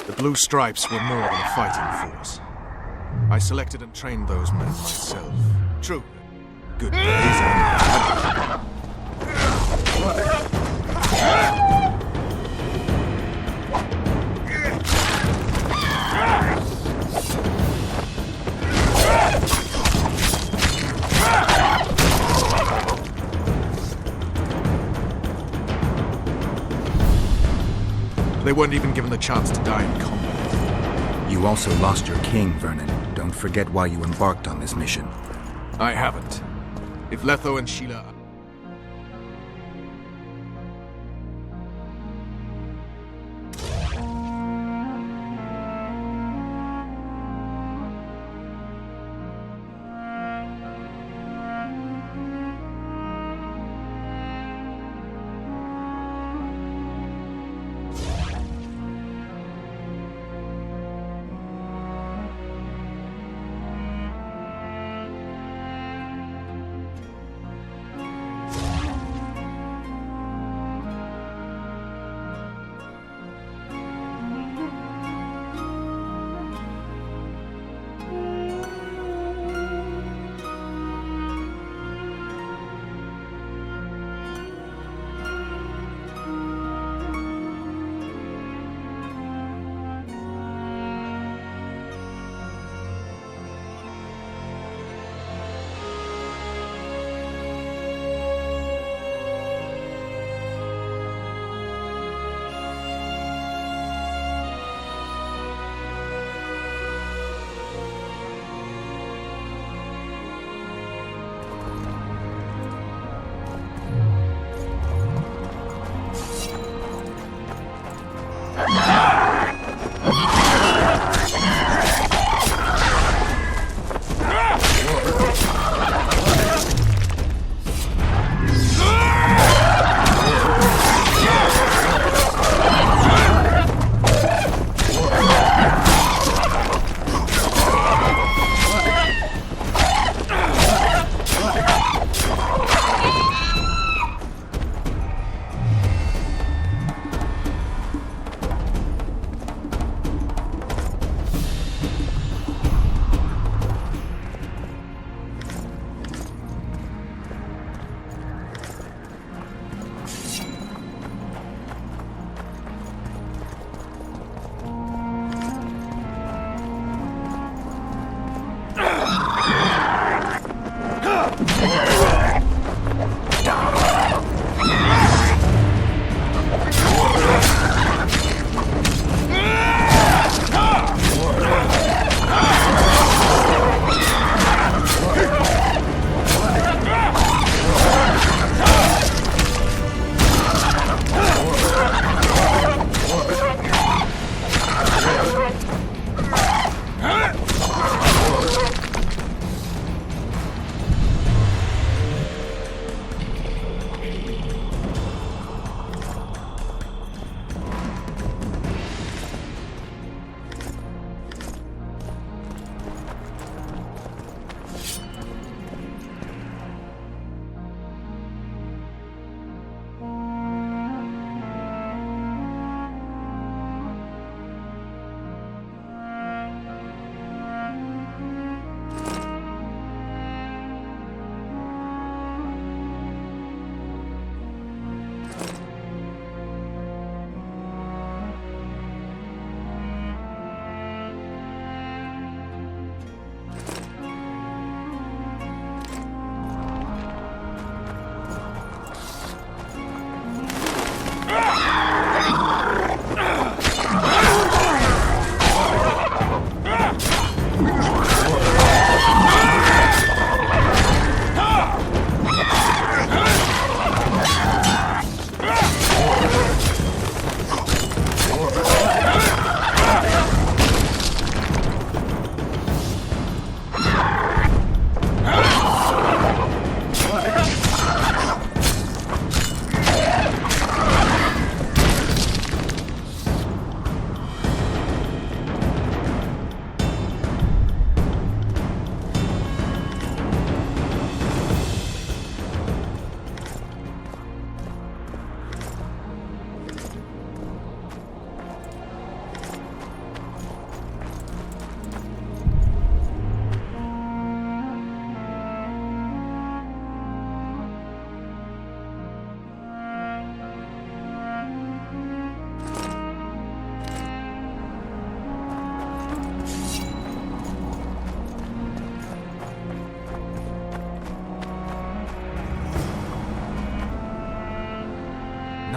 The Blue Stripes were more than a fighting force. I selected and trained those men myself. True. Good days and they weren't even given the chance to die in combat. You also lost your king, Vernon. Don't forget why you embarked on this mission. I haven't. If Letho and Sheila...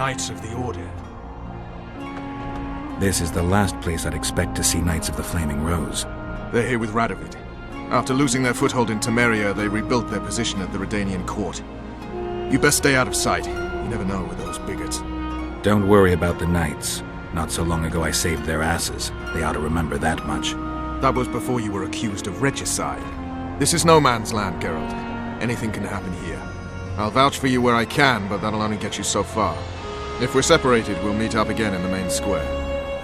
Knights of the Order. This is the last place I'd expect to see Knights of the Flaming Rose. They're here with Radovid. After losing their foothold in Temeria, they rebuilt their position at the Redanian court. You best stay out of sight. You never know with those bigots. Don't worry about the Knights. Not so long ago I saved their asses. They ought to remember that much. That was before you were accused of regicide. This is no man's land, Geralt. Anything can happen here. I'll vouch for you where I can, but that'll only get you so far. If we're separated, we'll meet up again in the main square.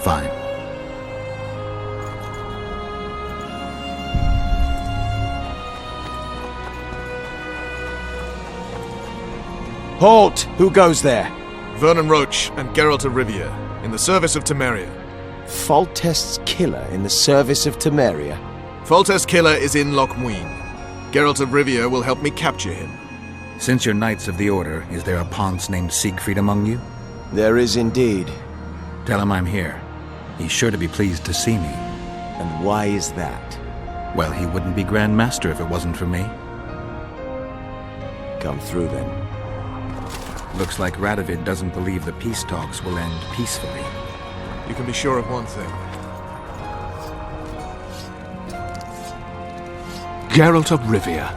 Fine. Halt! Who goes there? Vernon Roche and Geralt of Rivia, in the service of Temeria. Foltest's killer in the service of Temeria. Foltest's killer is in Loch Muin. Geralt of Rivia will help me capture him. Since you're Knights of the Order, is there a Ponce named Siegfried among you? There is indeed. Tell him I'm here. He's sure to be pleased to see me. And why is that? Well, he wouldn't be Grand Master if it wasn't for me. Come through then. Looks like Radovid doesn't believe the peace talks will end peacefully. You can be sure of one thing. Geralt of Rivia.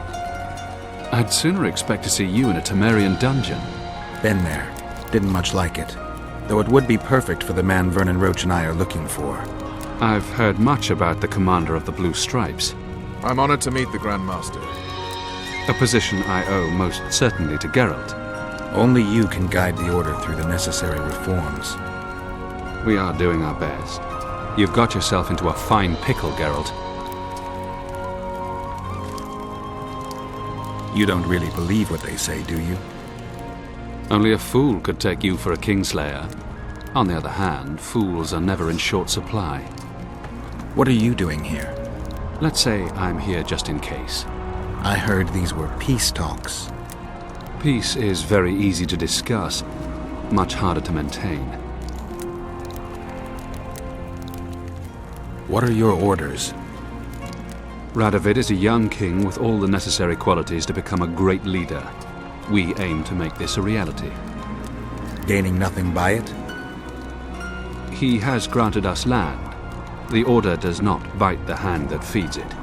I'd sooner expect to see you in a Temerian dungeon. Been there. Didn't much like it. Though it would be perfect for the man Vernon Roche and I are looking for. I've heard much about the commander of the Blue Stripes. I'm honored to meet the Grand Master. A position I owe most certainly to Geralt. Only you can guide the Order through the necessary reforms. We are doing our best. You've got yourself into a fine pickle, Geralt. You don't really believe what they say, do you? Only a fool could take you for a Kingslayer. On the other hand, fools are never in short supply. What are you doing here? Let's say I'm here just in case. I heard these were peace talks. Peace is very easy to discuss, much harder to maintain. What are your orders? Radovid is a young king with all the necessary qualities to become a great leader. We aim to make this a reality. Gaining nothing by it? He has granted us land. The Order does not bite the hand that feeds it.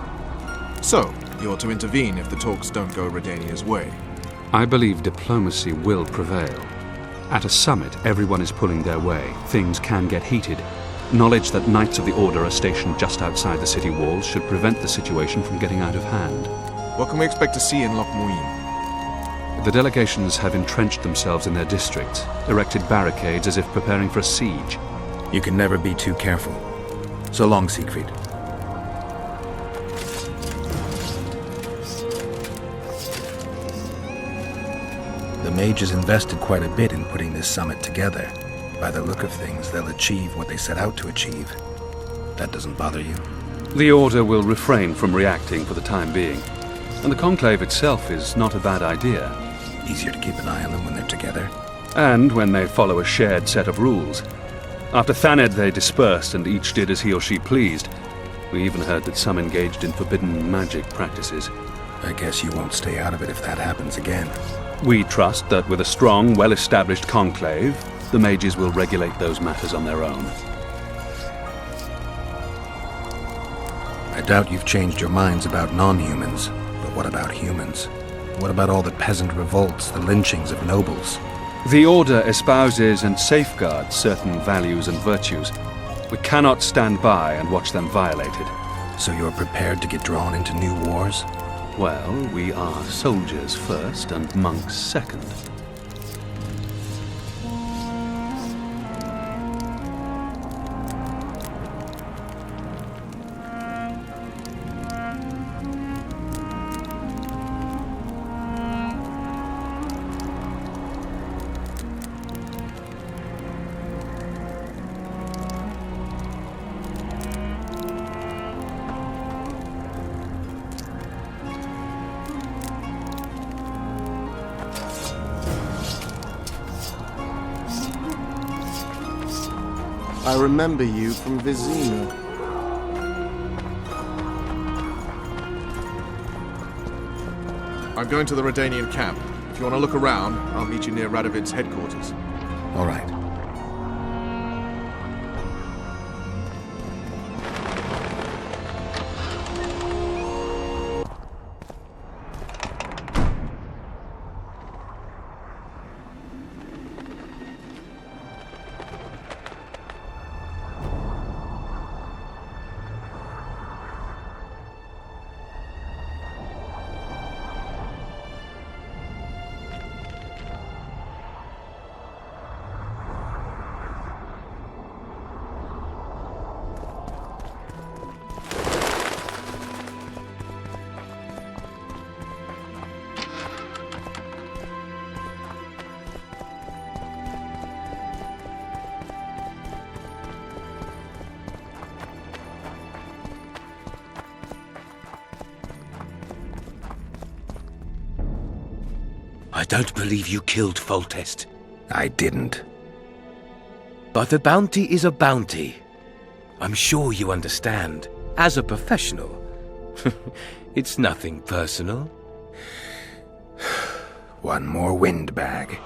So, you're to intervene if the talks don't go Redania's way. I believe diplomacy will prevail. At a summit, everyone is pulling their way. Things can get heated. Knowledge that Knights of the Order are stationed just outside the city walls should prevent the situation from getting out of hand. What can we expect to see in Loch Muin? The delegations have entrenched themselves in their districts, erected barricades as if preparing for a siege. You can never be too careful. So long, Siegfried. The mages invested quite a bit in putting this summit together. By the look of things, they'll achieve what they set out to achieve. That doesn't bother you? The Order will refrain from reacting for the time being. And the Conclave itself is not a bad idea. Easier to keep an eye on them when they're together. And when they follow a shared set of rules. After Thanedd they dispersed and each did as he or she pleased. We even heard that some engaged in forbidden magic practices. I guess you won't stay out of it if that happens again. We trust that with a strong, well-established conclave, the mages will regulate those matters on their own. I doubt you've changed your minds about non-humans, but what about humans? What about all the peasant revolts, the lynchings of nobles? The Order espouses and safeguards certain values and virtues. We cannot stand by and watch them violated. So you're prepared to get drawn into new wars? Well, we are soldiers first and monks second. I remember you from Vizima. I'm going to the Redanian camp. If you want to look around, I'll meet you near Radovid's headquarters. All right. I don't believe you killed Foltest. I didn't. But a bounty is a bounty. I'm sure you understand. As a professional, it's nothing personal. One more windbag.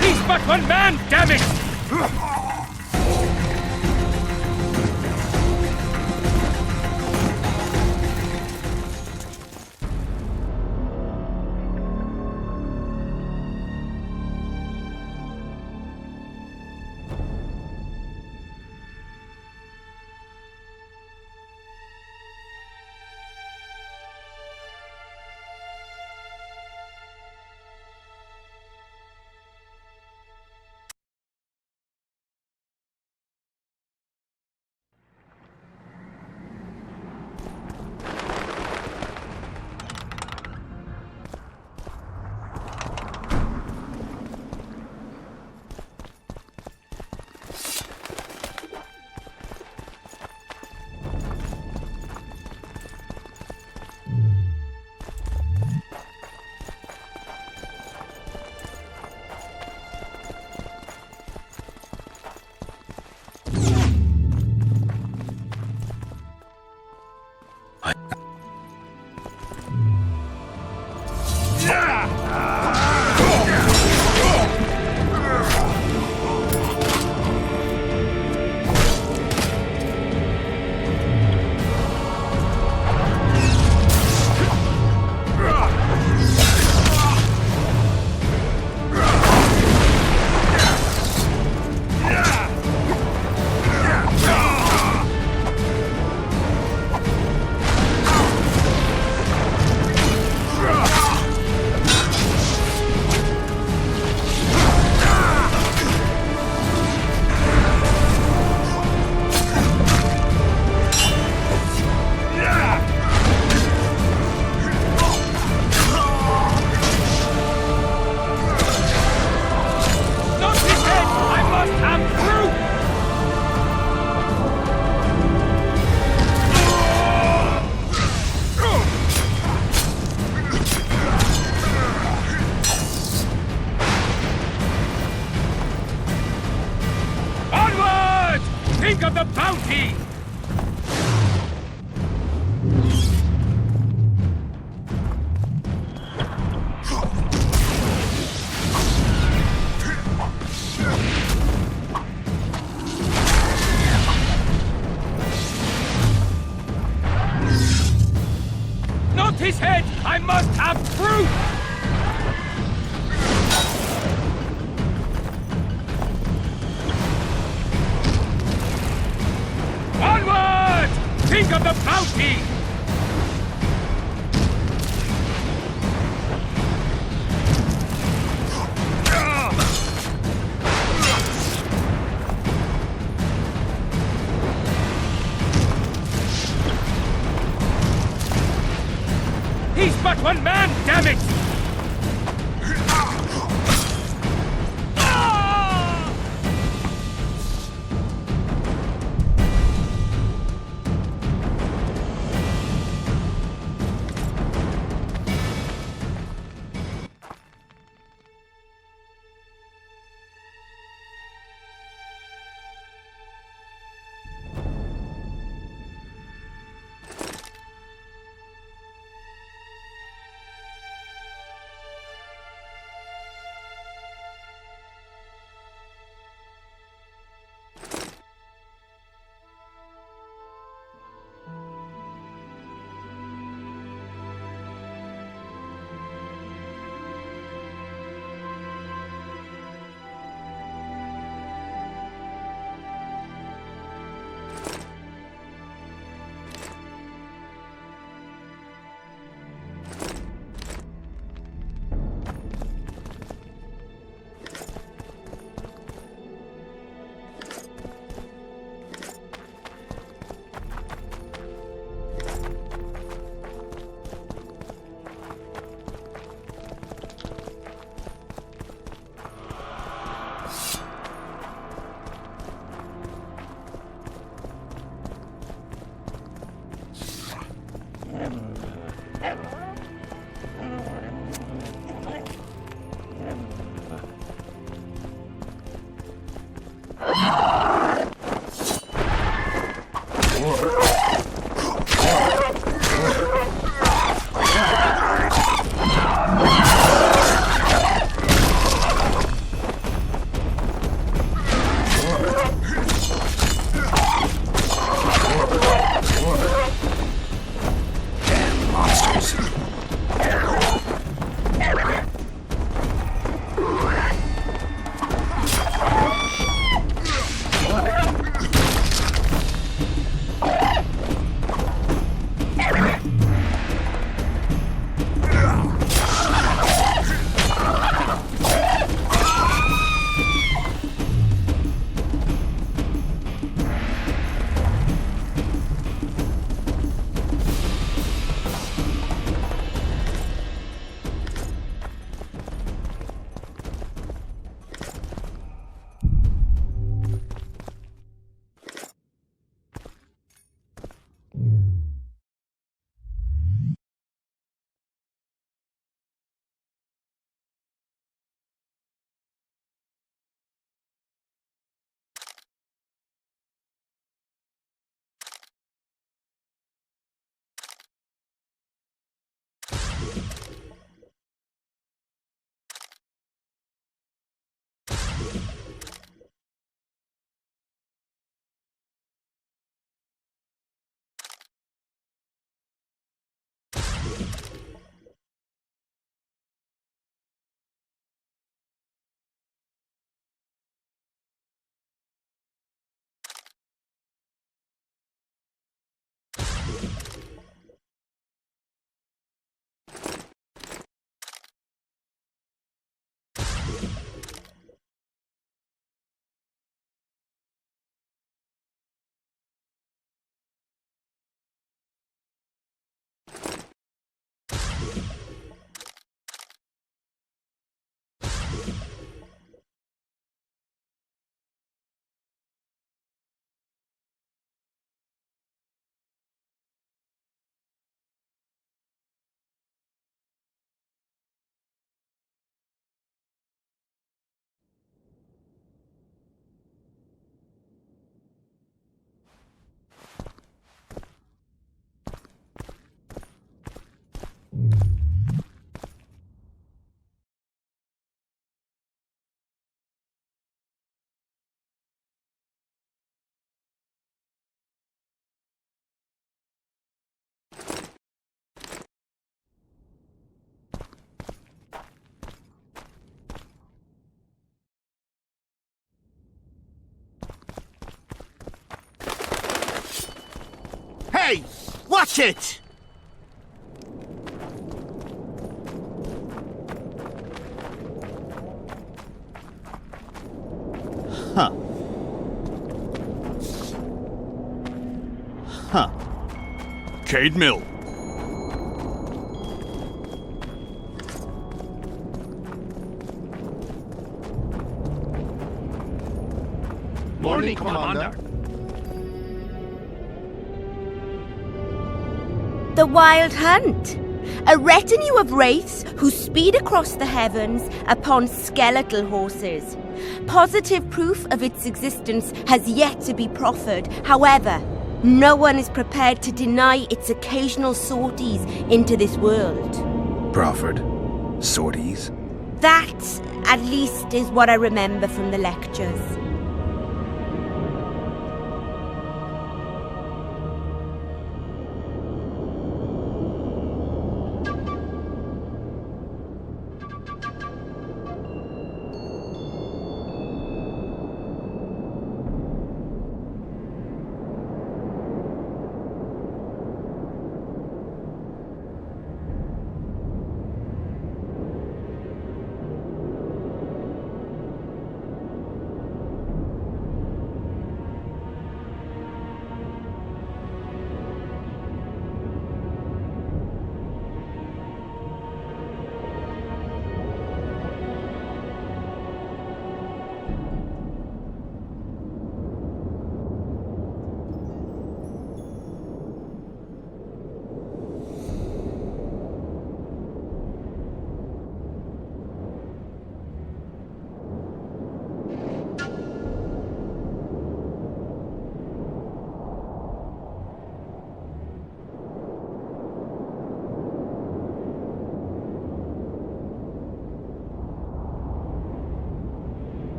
He's but one man, damn it! Think of the bounty! Not his head! I must have proof! Think of the bounty! He's but one man, damn it! Hey! Watch it! Huh. Huh. Cade Mill. Morning, Commander. The Wild Hunt. A retinue of wraiths who speed across the heavens upon skeletal horses. Positive proof of its existence has yet to be proffered. However, no one is prepared to deny its occasional sorties into this world. Proffered? Sorties? That, at least, is what I remember from the lectures.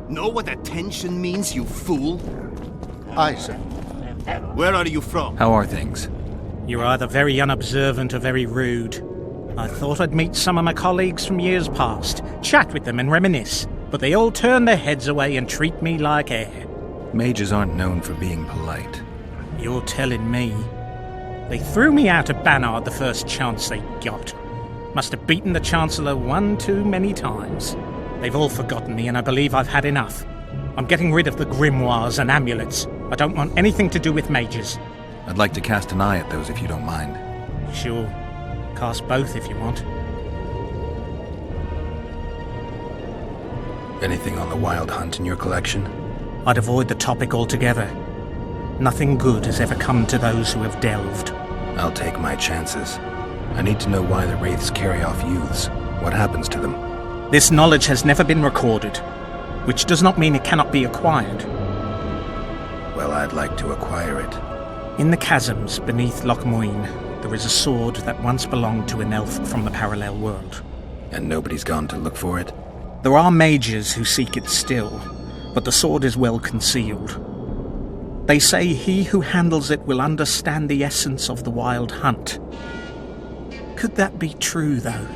Know what attention means, you fool? Aye, sir. Where are you from? How are things? You're either very unobservant or very rude. I thought I'd meet some of my colleagues from years past, chat with them and reminisce, but they all turn their heads away and treat me like air. Mages aren't known for being polite. You're telling me. They threw me out of Banard the first chance they got. Must have beaten the Chancellor one too many times. They've all forgotten me and I believe I've had enough. I'm getting rid of the grimoires and amulets. I don't want anything to do with mages. I'd like to cast an eye at those if you don't mind. Sure. Cast both if you want. Anything on the Wild Hunt in your collection? I'd avoid the topic altogether. Nothing good has ever come to those who have delved. I'll take my chances. I need to know why the Wraiths carry off youths. What happens to them? This knowledge has never been recorded, which does not mean it cannot be acquired. Well, I'd like to acquire it. In the chasms beneath Loch Muin, there is a sword that once belonged to an elf from the parallel world. And nobody's gone to look for it? There are mages who seek it still, but the sword is well concealed. They say he who handles it will understand the essence of the Wild Hunt. Could that be true, though?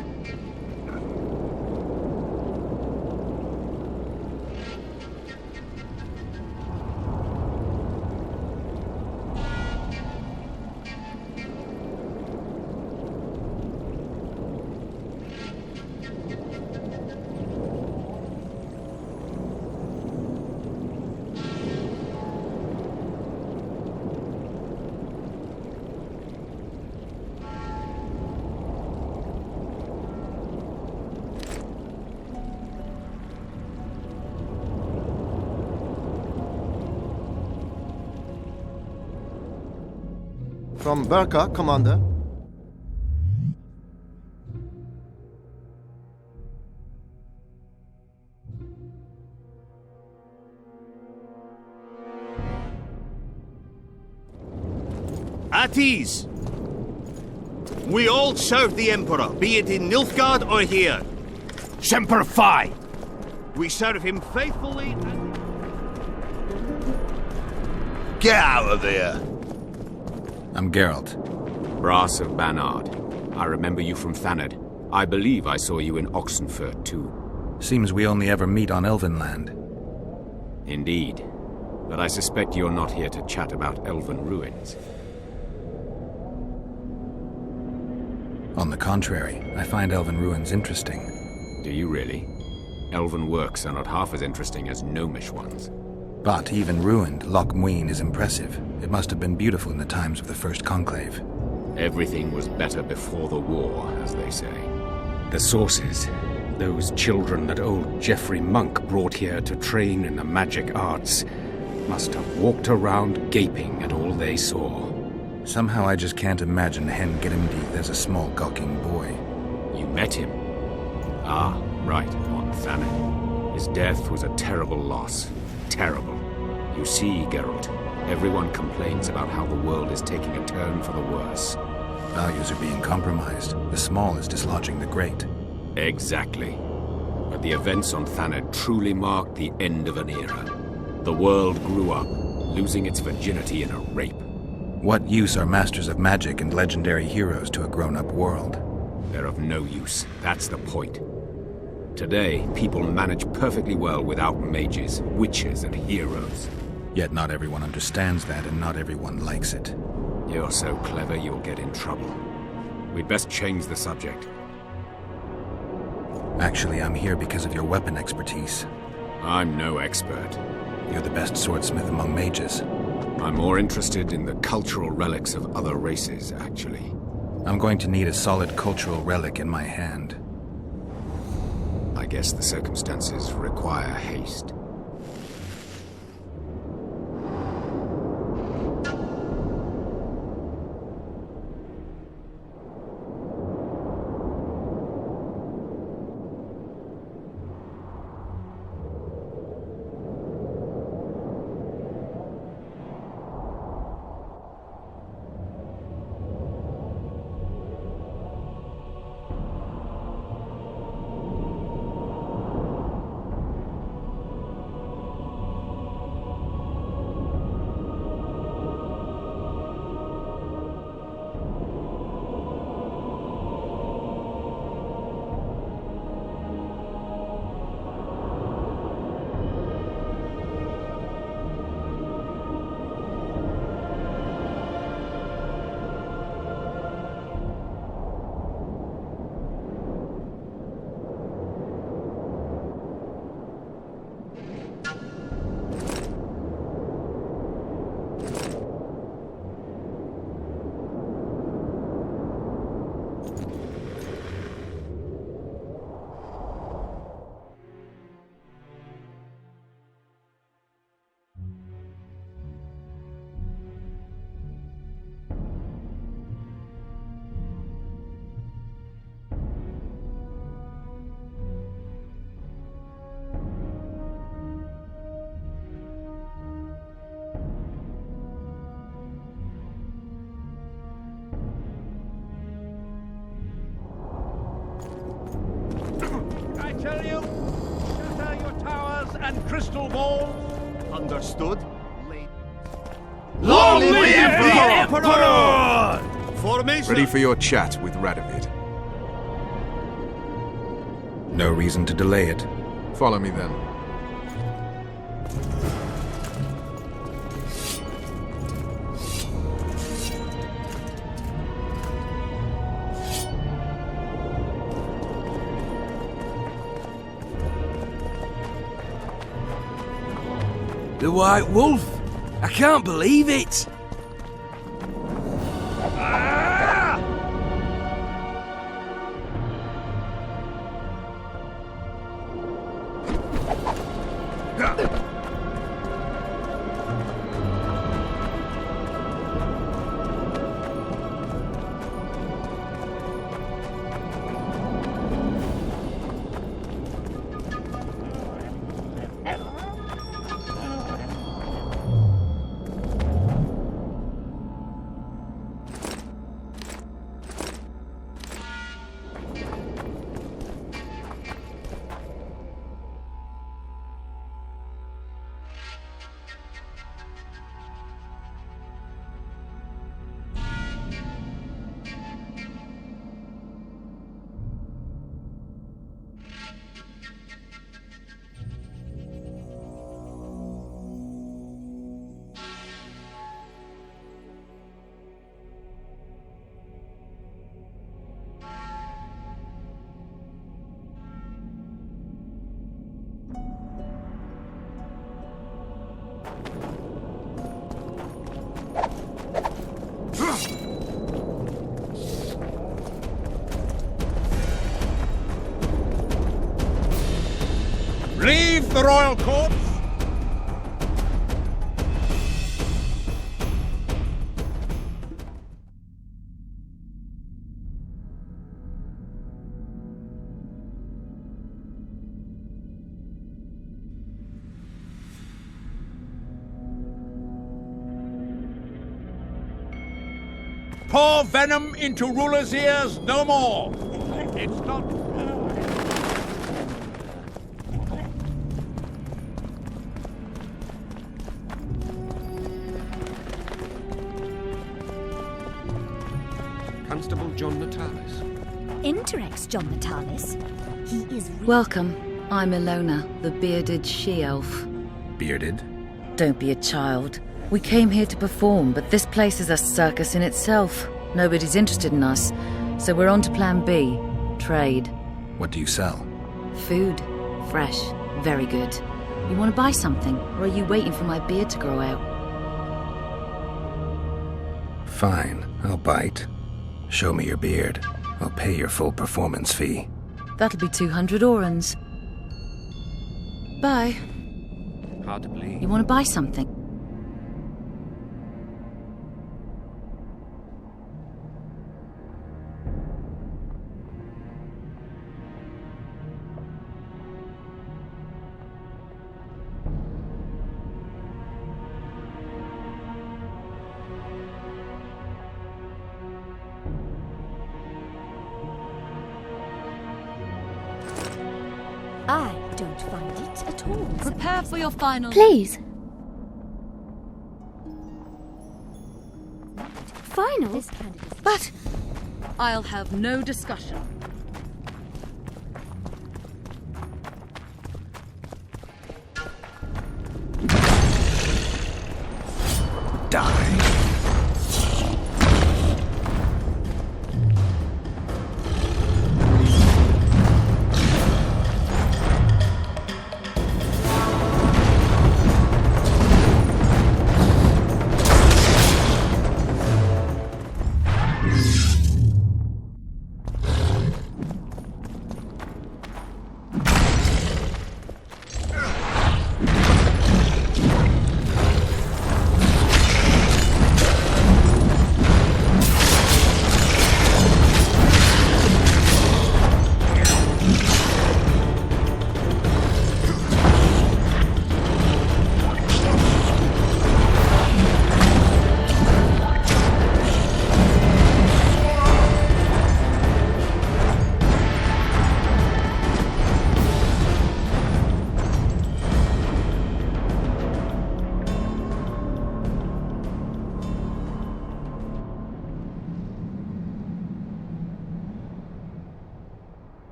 From Burka, Commander. At ease. We all serve the Emperor, be it in Nilfgaard or here. Semper Fi! We serve him faithfully and... Get out of there! I'm Geralt. Brass of Banard. I remember you from Thanedd. I believe I saw you in Oxenfurt, too. Seems we only ever meet on Elvenland. Indeed. But I suspect you're not here to chat about Elven ruins. On the contrary, I find Elven ruins interesting. Do you really? Elven works are not half as interesting as Gnomish ones. But even ruined, Loch Muin is impressive. It must have been beautiful in the times of the First Conclave. Everything was better before the war, as they say. The sources, those children that old Geoffrey Monk brought here to train in the magic arts, must have walked around gaping at all they saw. Somehow I just can't imagine Hen Giddimdeath as a small gawking boy. You met him? Ah, right, on Thanedd. His death was a terrible loss. Terrible. You see, Geralt, everyone complains about how the world is taking a turn for the worse. Values are being compromised. The small is dislodging the great. Exactly. But the events on Thanedd truly marked the end of an era. The world grew up, losing its virginity in a rape. What use are masters of magic and legendary heroes to a grown-up world? They're of no use. That's the point. Today, people manage perfectly well without mages, witches, and heroes. Yet not everyone understands that, and not everyone likes it. You're so clever, you'll get in trouble. We'd best change the subject. Actually, I'm here because of your weapon expertise. I'm no expert. You're the best swordsmith among mages. I'm more interested in the cultural relics of other races, actually. I'm going to need a solid cultural relic in my hand. I guess the circumstances require haste. I tell you, shatter your towers and crystal balls. Understood? Long live the Emperor! Formation! Ready for your chat with Radovid. No reason to delay it. Follow me then. The White Wolf! I can't believe it! Leave the royal court. Pour venom into rulers' ears no more. It's not... Constable John Natalis. Interex John Natalis. He is... Welcome. I'm Ilona, the bearded she-elf. Bearded? Don't be a child. We came here to perform, but this place is a circus in itself. Nobody's interested in us, so we're on to plan B. Trade. What do you sell? Food. Fresh. Very good. You want to buy something, or are you waiting for my beard to grow out? Fine, I'll bite. Show me your beard. I'll pay your full performance fee. That'll be 200 orans. Bye. Hard to believe. You want to buy something? I don't find it at all. Prepare for your final... Please. Final? But I'll have no discussion. Die.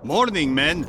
Morning, men.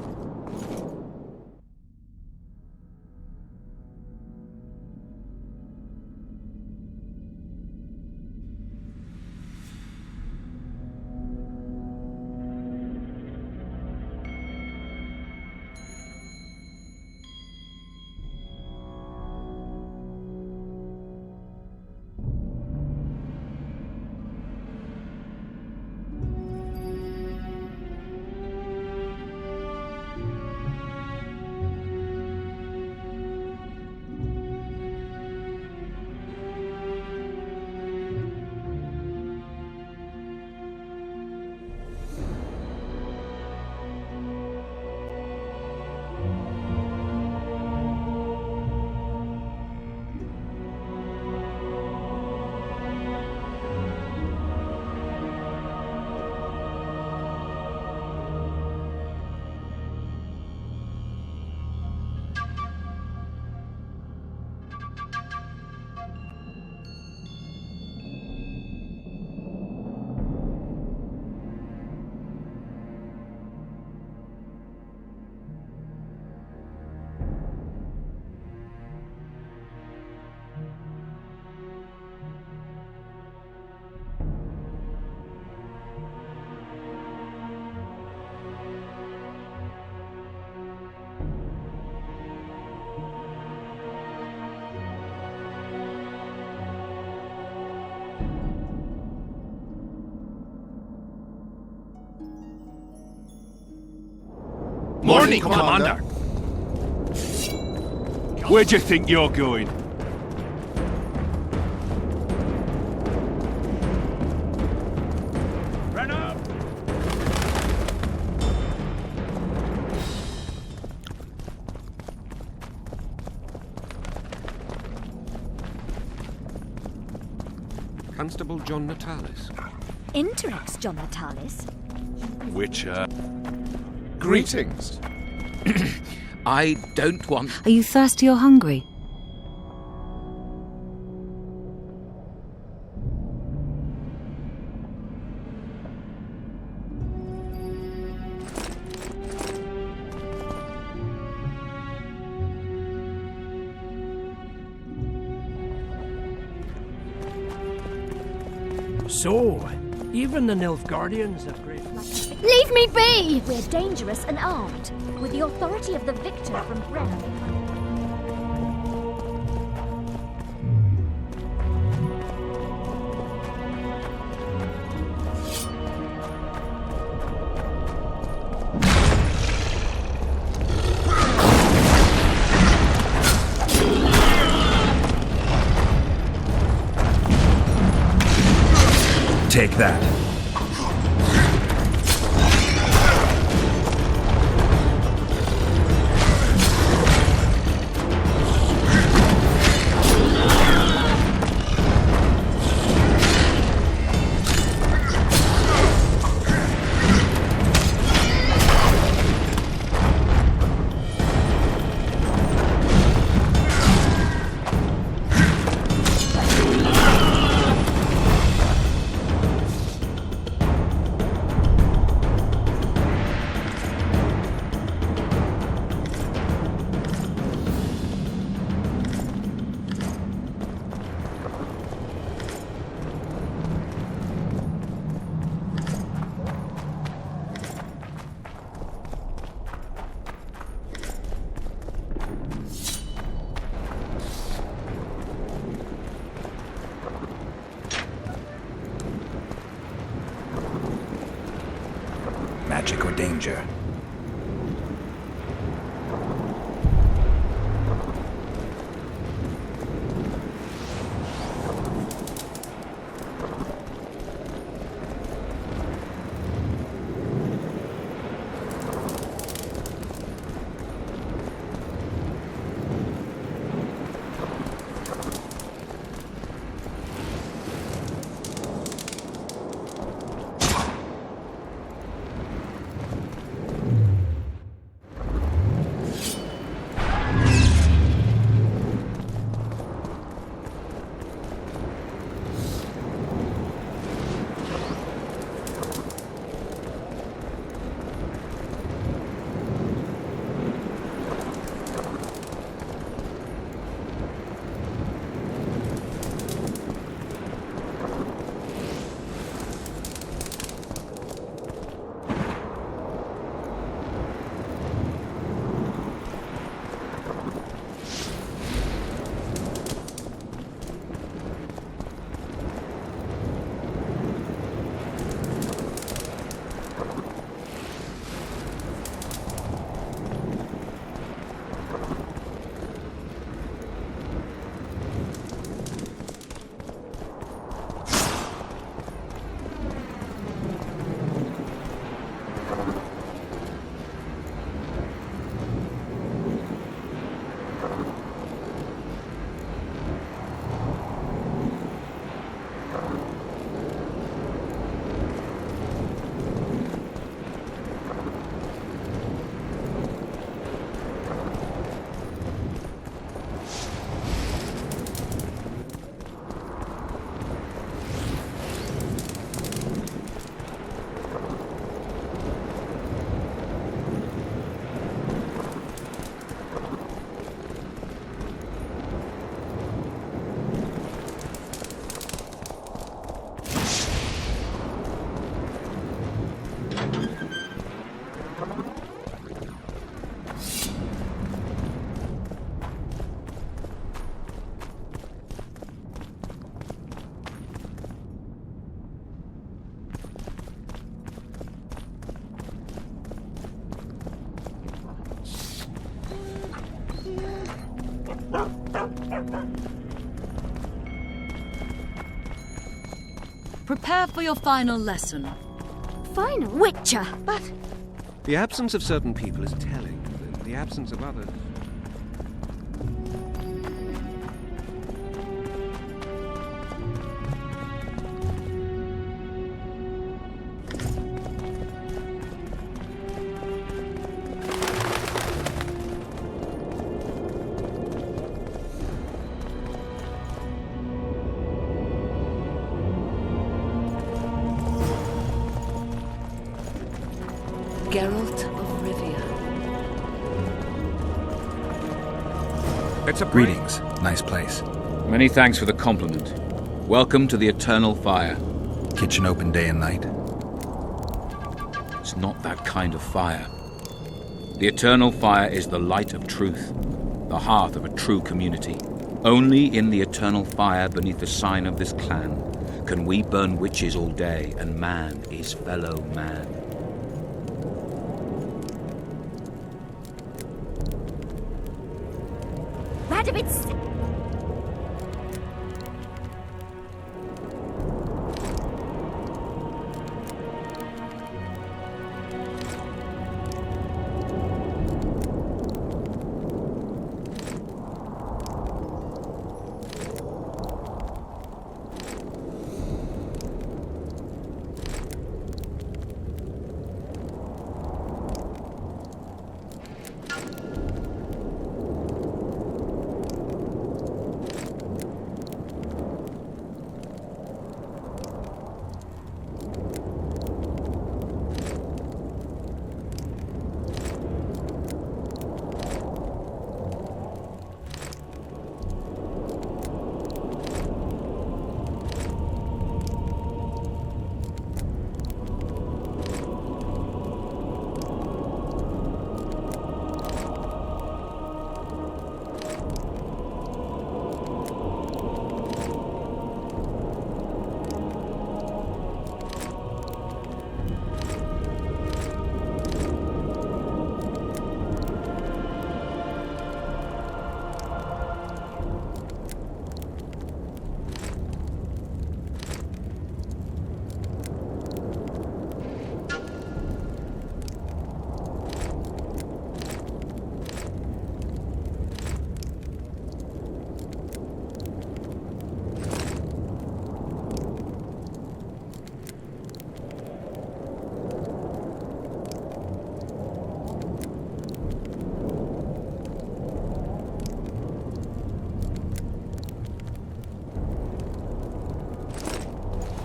Morning, Commander. Where do you think you're going? Brenham! Constable John Natalis. Interex John Natalis. Witcher. Greetings. I don't want... Are you thirsty or hungry? So, even the Nilfgaardians have great... Leave me be! We're dangerous and armed, with the authority of the victor from Brenham. Take that. Magic or danger? Prepare for your final lesson. Final? Witcher! But... The absence of certain people is telling. The absence of others... Geralt of Rivia. It's a greetings. Nice place. Many thanks for the compliment. Welcome to the Eternal Fire. Kitchen open day and night? It's not that kind of fire. The Eternal Fire is the light of truth, the hearth of a true community. Only in the Eternal Fire beneath the sign of this clan can we burn witches all day and man is fellow man. Radovid's...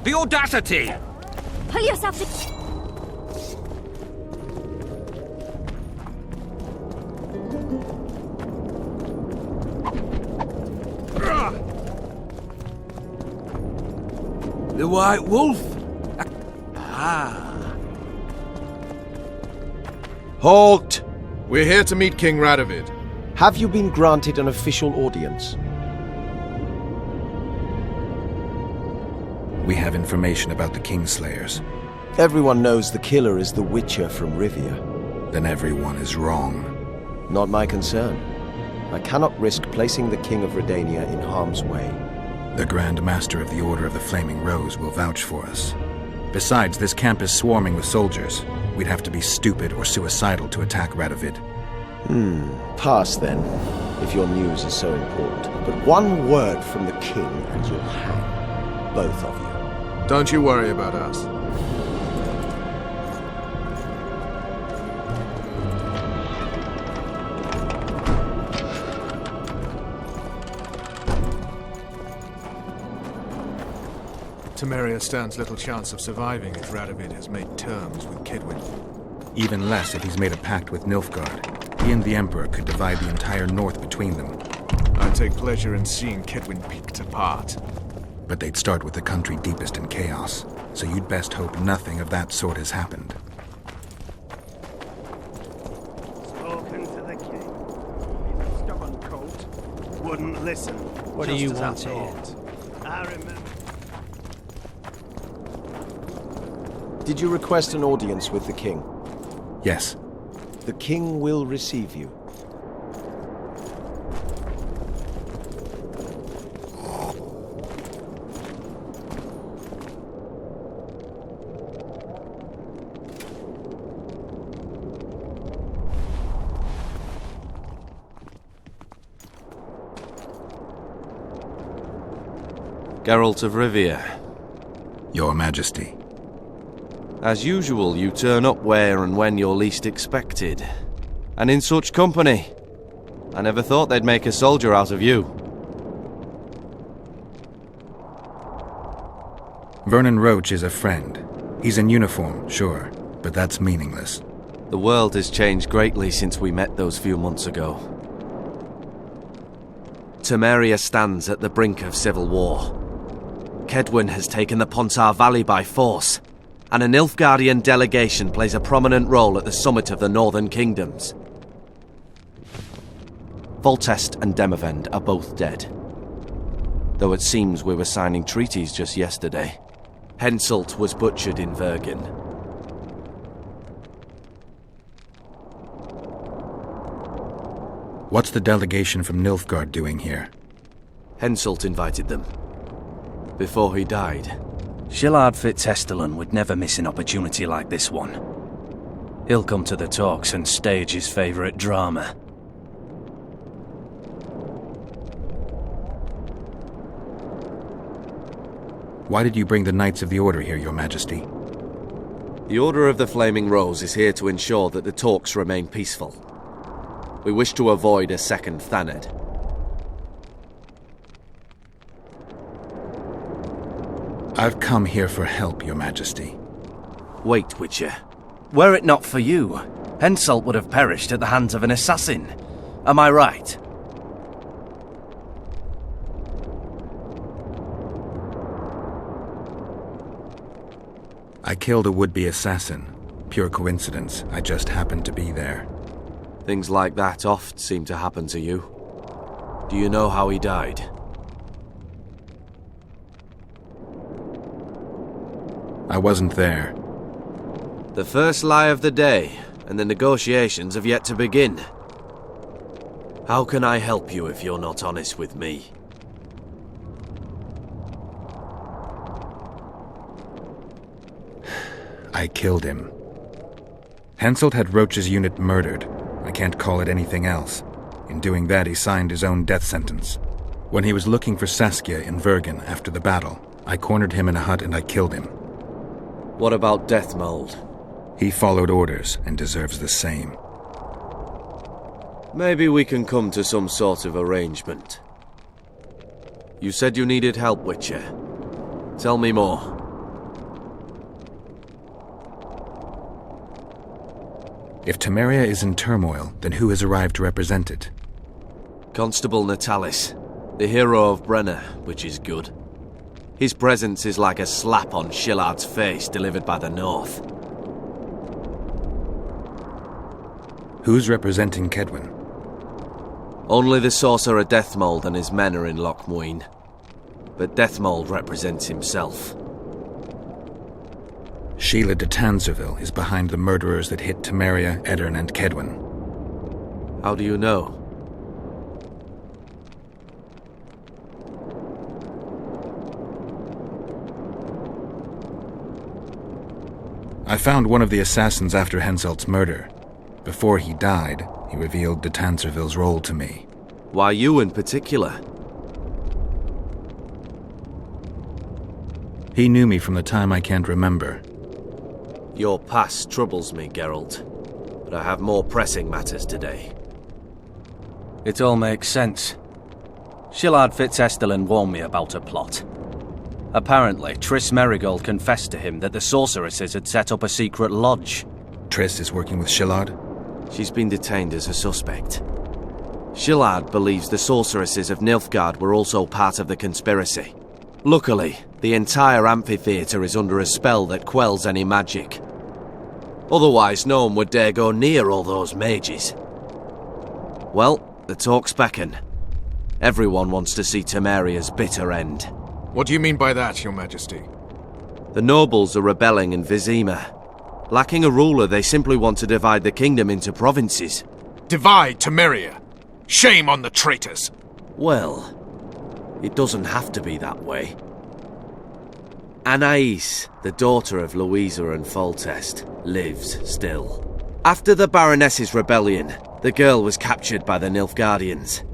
The audacity! Pull yourself to... The White Wolf? Ah. Halt! We're here to meet King Radovid. Have you been granted an official audience? We have information about the Kingslayers. Everyone knows the killer is the Witcher from Rivia. Then everyone is wrong. Not my concern. I cannot risk placing the King of Redania in harm's way. The Grand Master of the Order of the Flaming Rose will vouch for us. Besides, this camp is swarming with soldiers. We'd have to be stupid or suicidal to attack Radovid. Pass then, if your news is so important. But one word from the King and you'll hang. Both of you. Don't you worry about us. Temeria stands little chance of surviving if Radovid has made terms with Kaedwen. Even less if he's made a pact with Nilfgaard. He and the Emperor could divide the entire north between them. I take pleasure in seeing Kaedwen picked apart. But they'd start with the country deepest in chaos, so you'd best hope nothing of that sort has happened. wouldn't listen. What do just you as want I to thought. I remember. Did you request an audience with the king? Yes. The king will receive you. Geralt of Rivia. Your Majesty. As usual, you turn up where and when you're least expected. And in such company. I never thought they'd make a soldier out of you. Vernon Roche is a friend. He's in uniform, sure, but that's meaningless. The world has changed greatly since we met those few months ago. Temeria stands at the brink of civil war. Kedwen has taken the Pontar Valley by force, and a Nilfgaardian delegation plays a prominent role at the summit of the Northern Kingdoms. Voltest and Demavend are both dead, though it seems we were signing treaties just yesterday. Henselt was butchered in Vergen. What's the delegation from Nilfgaard doing here? Henselt invited them. Before he died. Shillard Fitzestelen would never miss an opportunity like this one. He'll come to the talks and stage his favourite drama. Why did you bring the Knights of the Order here, Your Majesty? The Order of the Flaming Rose is here to ensure that the talks remain peaceful. We wish to avoid a second Thaned. I've come here for help, Your Majesty. Wait, Witcher. Were it not for you, Henselt would have perished at the hands of an assassin. Am I right? I killed a would-be assassin. Pure coincidence. I just happened to be there. Things like that oft seem to happen to you. Do you know how he died? I wasn't there. The first lie of the day, and the negotiations have yet to begin. How can I help you if you're not honest with me? I killed him. Henselt had Roche's unit murdered. I can't call it anything else. In doing that, he signed his own death sentence. When he was looking for Saskia in Vergen after the battle, I cornered him in a hut and I killed him. What about Deathmold? He followed orders and deserves the same. Maybe we can come to some sort of arrangement. You said you needed help, Witcher. Tell me more. If Temeria is in turmoil, then who has arrived to represent it? Constable Natalis, the hero of Brenna, which is good. His presence is like a slap on Shillard's face delivered by the North. Who's representing Kedwen? Only the sorcerer Deathmold and his men are in Lochmuin. But Deathmold represents himself. Sheila de Tanserville is behind the murderers that hit Temeria, Eddern, and Kedwen. How do you know? I found one of the assassins after Henselt's murder. Before he died, he revealed de Tanserville's role to me. Why you in particular? He knew me from the time I can't remember. Your past troubles me, Geralt. But I have more pressing matters today. It all makes sense. Shillard Fitzestelen warned me about a plot. Apparently, Triss Merigold confessed to him that the sorceresses had set up a secret lodge. Triss is working with Shillard? She's been detained as a suspect. Shillard believes the sorceresses of Nilfgaard were also part of the conspiracy. Luckily, the entire amphitheatre is under a spell that quells any magic. Otherwise, no one would dare go near all those mages. Well, the talks beckon. Everyone wants to see Temeria's bitter end. What do you mean by that, Your Majesty? The nobles are rebelling in Vizima. Lacking a ruler, they simply want to divide the kingdom into provinces. Divide Temeria! Shame on the traitors! Well, it doesn't have to be that way. Anais, the daughter of Louisa and Foltest, lives still. After the Baroness's rebellion, the girl was captured by the Nilfgaardians.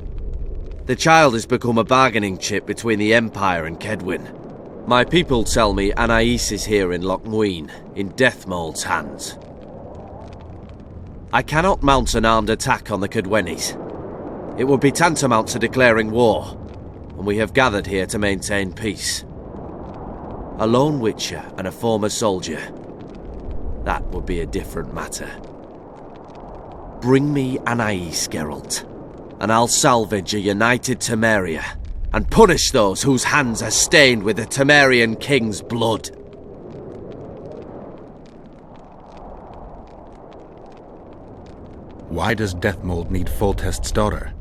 The child has become a bargaining chip between the Empire and Kedwin. My people tell me Anais is here in Lochmuin, in Deathmold's hands. I cannot mount an armed attack on the Kedwenis. It would be tantamount to declaring war, and we have gathered here to maintain peace. A lone witcher and a former soldier, that would be a different matter. Bring me Anais, Geralt, and I'll salvage a united Temeria and punish those whose hands are stained with the Temerian king's blood. Why does Deathmold need Foltest's daughter?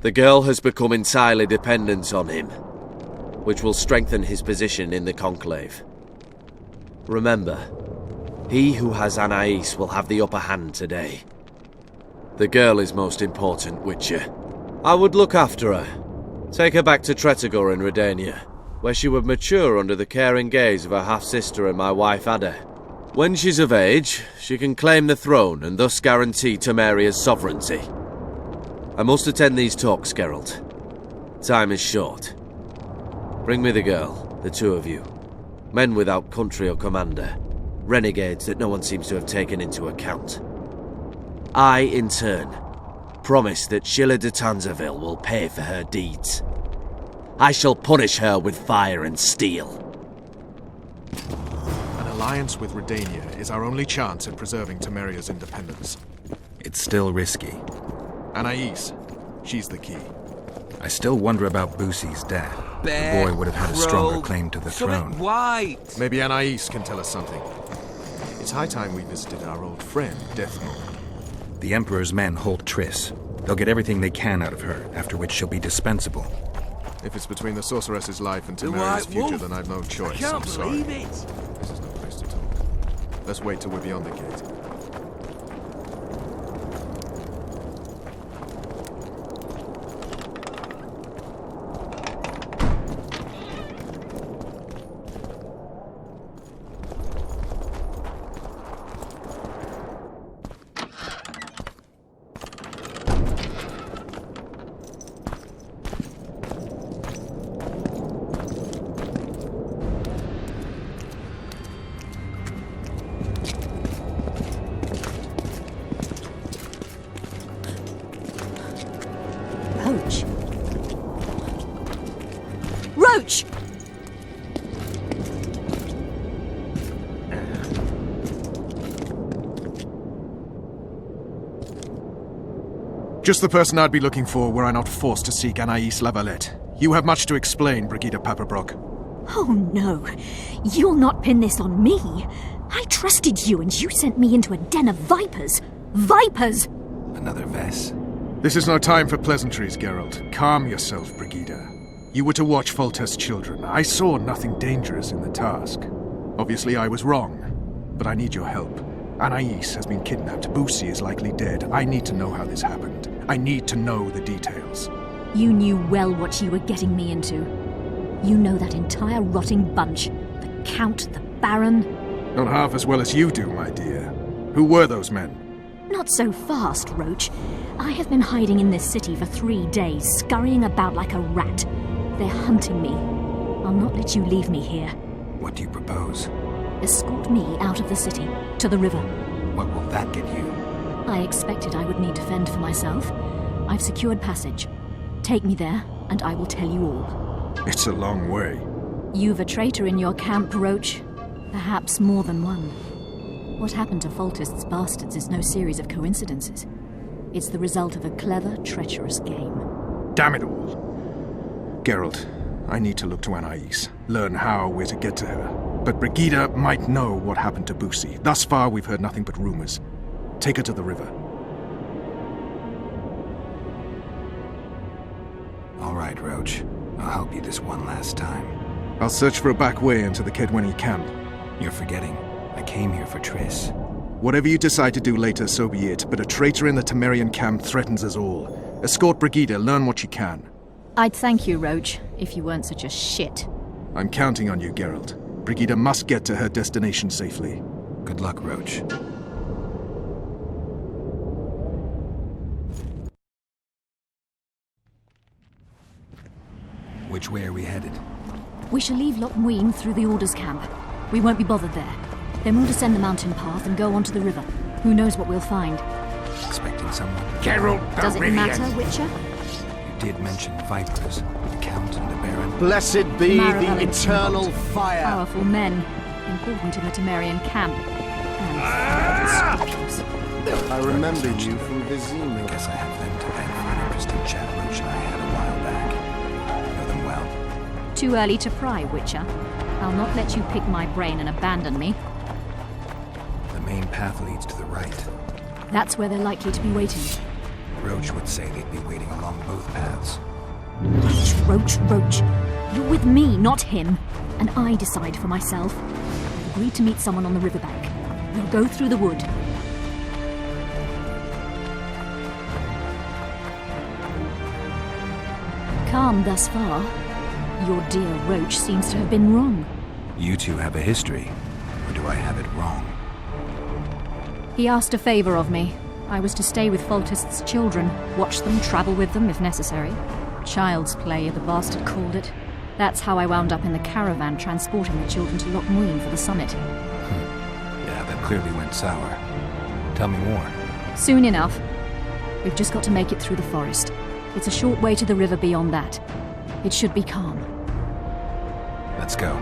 The girl has become entirely dependent on him, which will strengthen his position in the Conclave. Remember, he who has Anais will have the upper hand today. The girl is most important, Witcher. I would look after her. Take her back to Tretogor in Redania, where she would mature under the caring gaze of her half-sister and my wife Ada. When she's of age, she can claim the throne and thus guarantee Temeria's sovereignty. I must attend these talks, Geralt. Time is short. Bring me the girl, the two of you. Men without country or commander. Renegades that no one seems to have taken into account. I, in turn, promise that Sheila de Tanzaville will pay for her deeds. I shall punish her with fire and steel. An alliance with Redania is our only chance at preserving Temeria's independence. It's still risky. Anais, she's the key. I still wonder about Boussy's death. The boy would have had a stronger claim to the throne. Maybe Anais can tell us something. It's high time we visited our old friend, Deathmold. The Emperor's men hold Triss. They'll get everything they can out of her, after which she'll be dispensable. If it's between the sorceress's life and Temeria's future, then I've no choice. I can't believe it. This is no place to talk. Let's wait till we're beyond the gate. Roach! Just the person I'd be looking for were I not forced to seek Anais Lavalette. You have much to explain, Brigida Paperbrock. Oh no, you'll not pin this on me. I trusted you and you sent me into a den of vipers. Vipers! Another Vess. This is no time for pleasantries, Geralt. Calm yourself, Brigida. You were to watch Foltest's children. I saw nothing dangerous in the task. Obviously I was wrong, but I need your help. Anais has been kidnapped. Boussy is likely dead. I need to know how this happened. I need to know the details. You knew well what you were getting me into. You know that entire rotting bunch. The Count, the Baron. Not half as well as you do, my dear. Who were those men? Not so fast, Roach. I have been hiding in this city for 3 days, scurrying about like a rat. They're hunting me. I'll not let you leave me here. What do you propose? Escort me out of the city, to the river. What will that get you? I expected I would need to fend for myself. I've secured passage. Take me there, and I will tell you all. It's a long way. You've a traitor in your camp, Roach. Perhaps more than one. What happened to Foltest's bastards is no series of coincidences. It's the result of a clever, treacherous game. Damn it all. Geralt, I need to look to Anais, learn how we're to get to her. But Brigida might know what happened to Boussy. Thus far, we've heard nothing but rumors. Take her to the river. All right, Roach. I'll help you this one last time. I'll search for a back way into the Kedweni camp. You're forgetting. I came here for Triss. Whatever you decide to do later, so be it, but a traitor in the Temerian camp threatens us all. Escort Brigida, learn what you can. I'd thank you, Roach, if you weren't such a shit. I'm counting on you, Geralt. Brigida must get to her destination safely. Good luck, Roach. Which way are we headed? We shall leave Loch Muin through the Order's camp. We won't be bothered there. Then we'll descend the mountain path and go onto the river. Who knows what we'll find? Expecting someone? Geralt Does it matter, Witcher? You did mention vipers. The Count and the Baron. Blessed be Maravel the and eternal Tiamat. fire. Powerful men. Important in the Temerian camp. And scriptures. I remember you from Vizima. I guess I have them to thank for an interesting chat Roach and I had a while back. Know them well. Too early to pry, Witcher. I'll not let you pick my brain and abandon me. The main path leads to the right. That's where they're likely to be waiting. Roach would say they'd be waiting along both paths. Roach. You're with me, not him. And I decide for myself. I've agreed to meet someone on the riverbank. We'll go through the wood. Calm thus far. Your dear Roach seems to have been wrong. You two have a history. Or do I have it wrong? He asked a favor of me. I was to stay with Foltest's children, watch them, travel with them if necessary. Child's play, the bastard called it. That's how I wound up in the caravan transporting the children to Loch Muin for the summit. Yeah, that clearly went sour. Tell me more. Soon enough. We've just got to make it through the forest. It's a short way to the river beyond that. It should be calm. Let's go.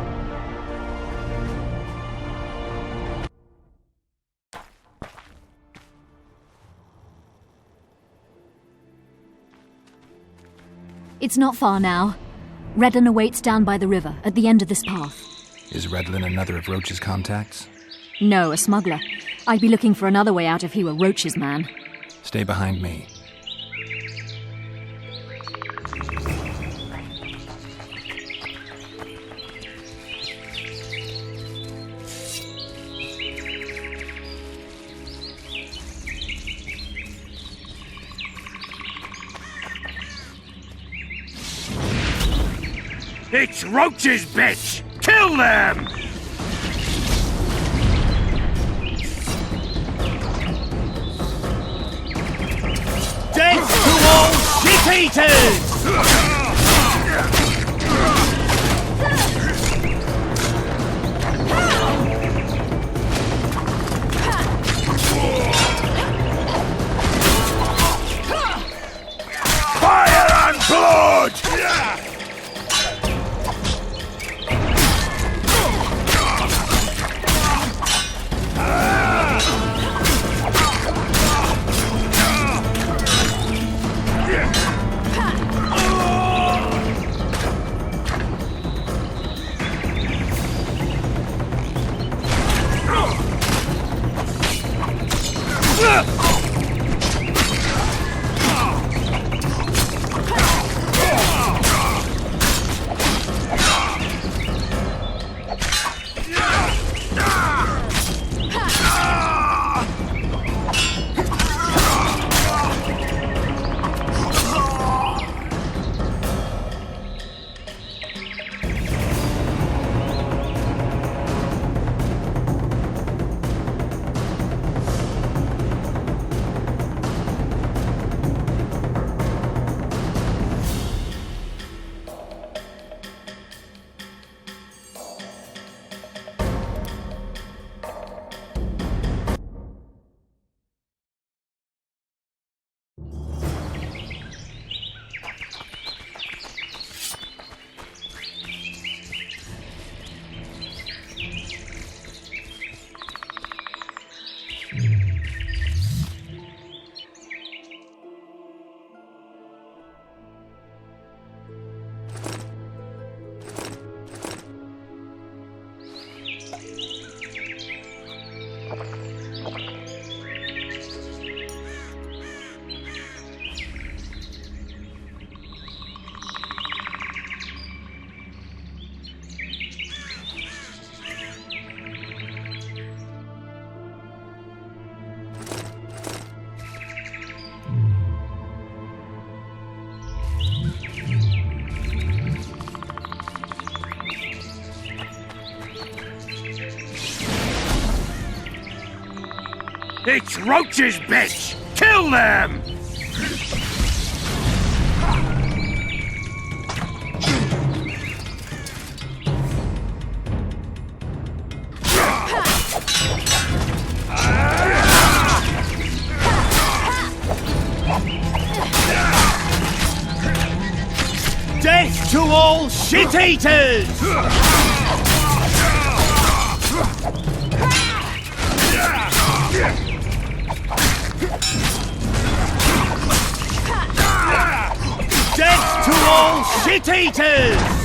It's not far now. Redlin awaits down by the river, at the end of this path. Is Redlin another of Roach's contacts? No, a smuggler. I'd be looking for another way out if he were Roach's man. Stay behind me. It's Roach's bitch! Kill them! Death to all shit-eaters! Fire and blood! It's Roach's bitch! Kill them! Death to all shit-eaters! Death to all shit-eaters!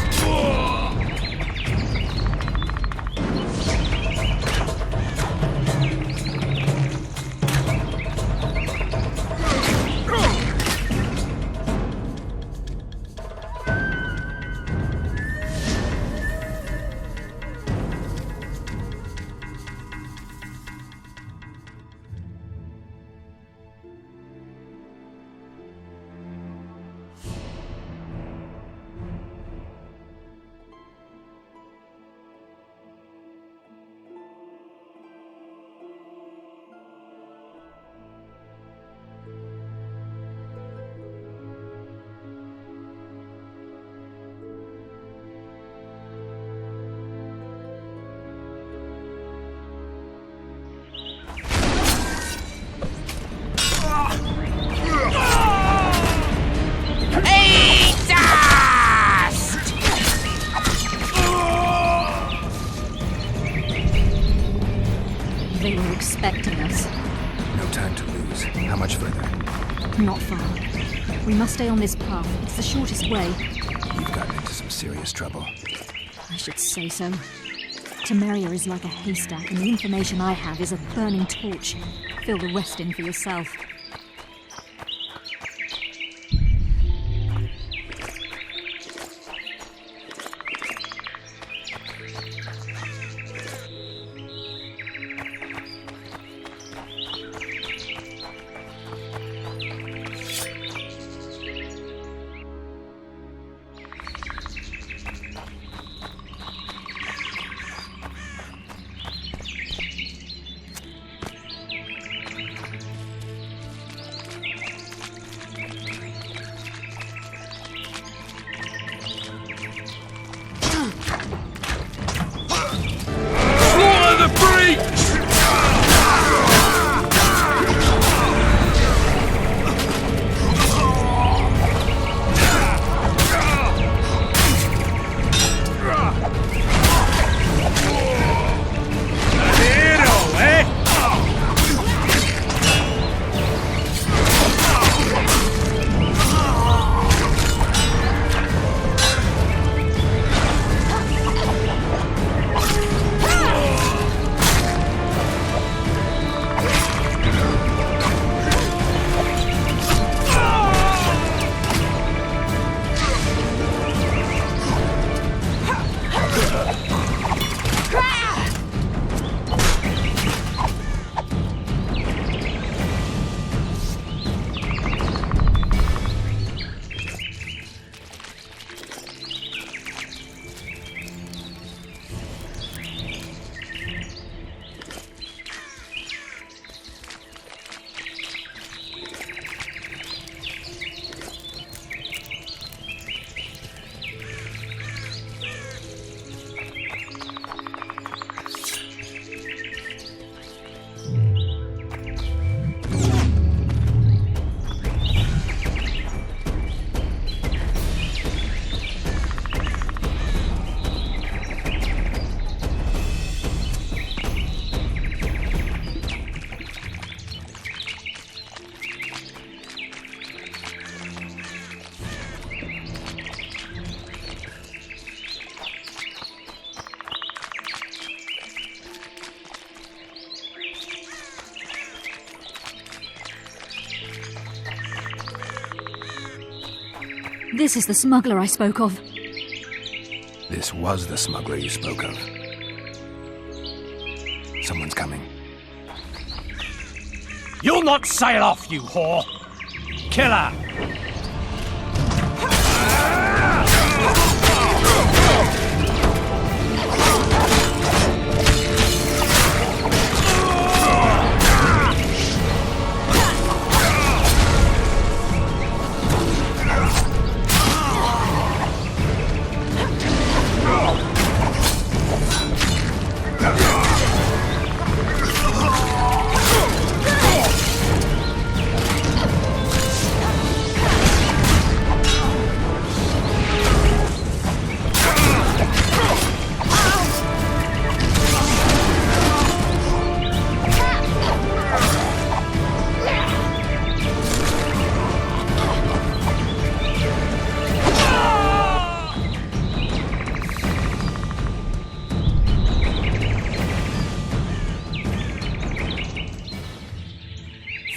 They were expecting us. No time to lose. How much further? Not far. We must stay on this path. It's the shortest way. You've gotten into some serious trouble. I should say so. Temeria is like a haystack, and the information I have is a burning torch. Fill the rest in for yourself. This is the smuggler I spoke of. This was the smuggler you spoke of. Someone's coming. You'll not sail off, you whore! Kill her!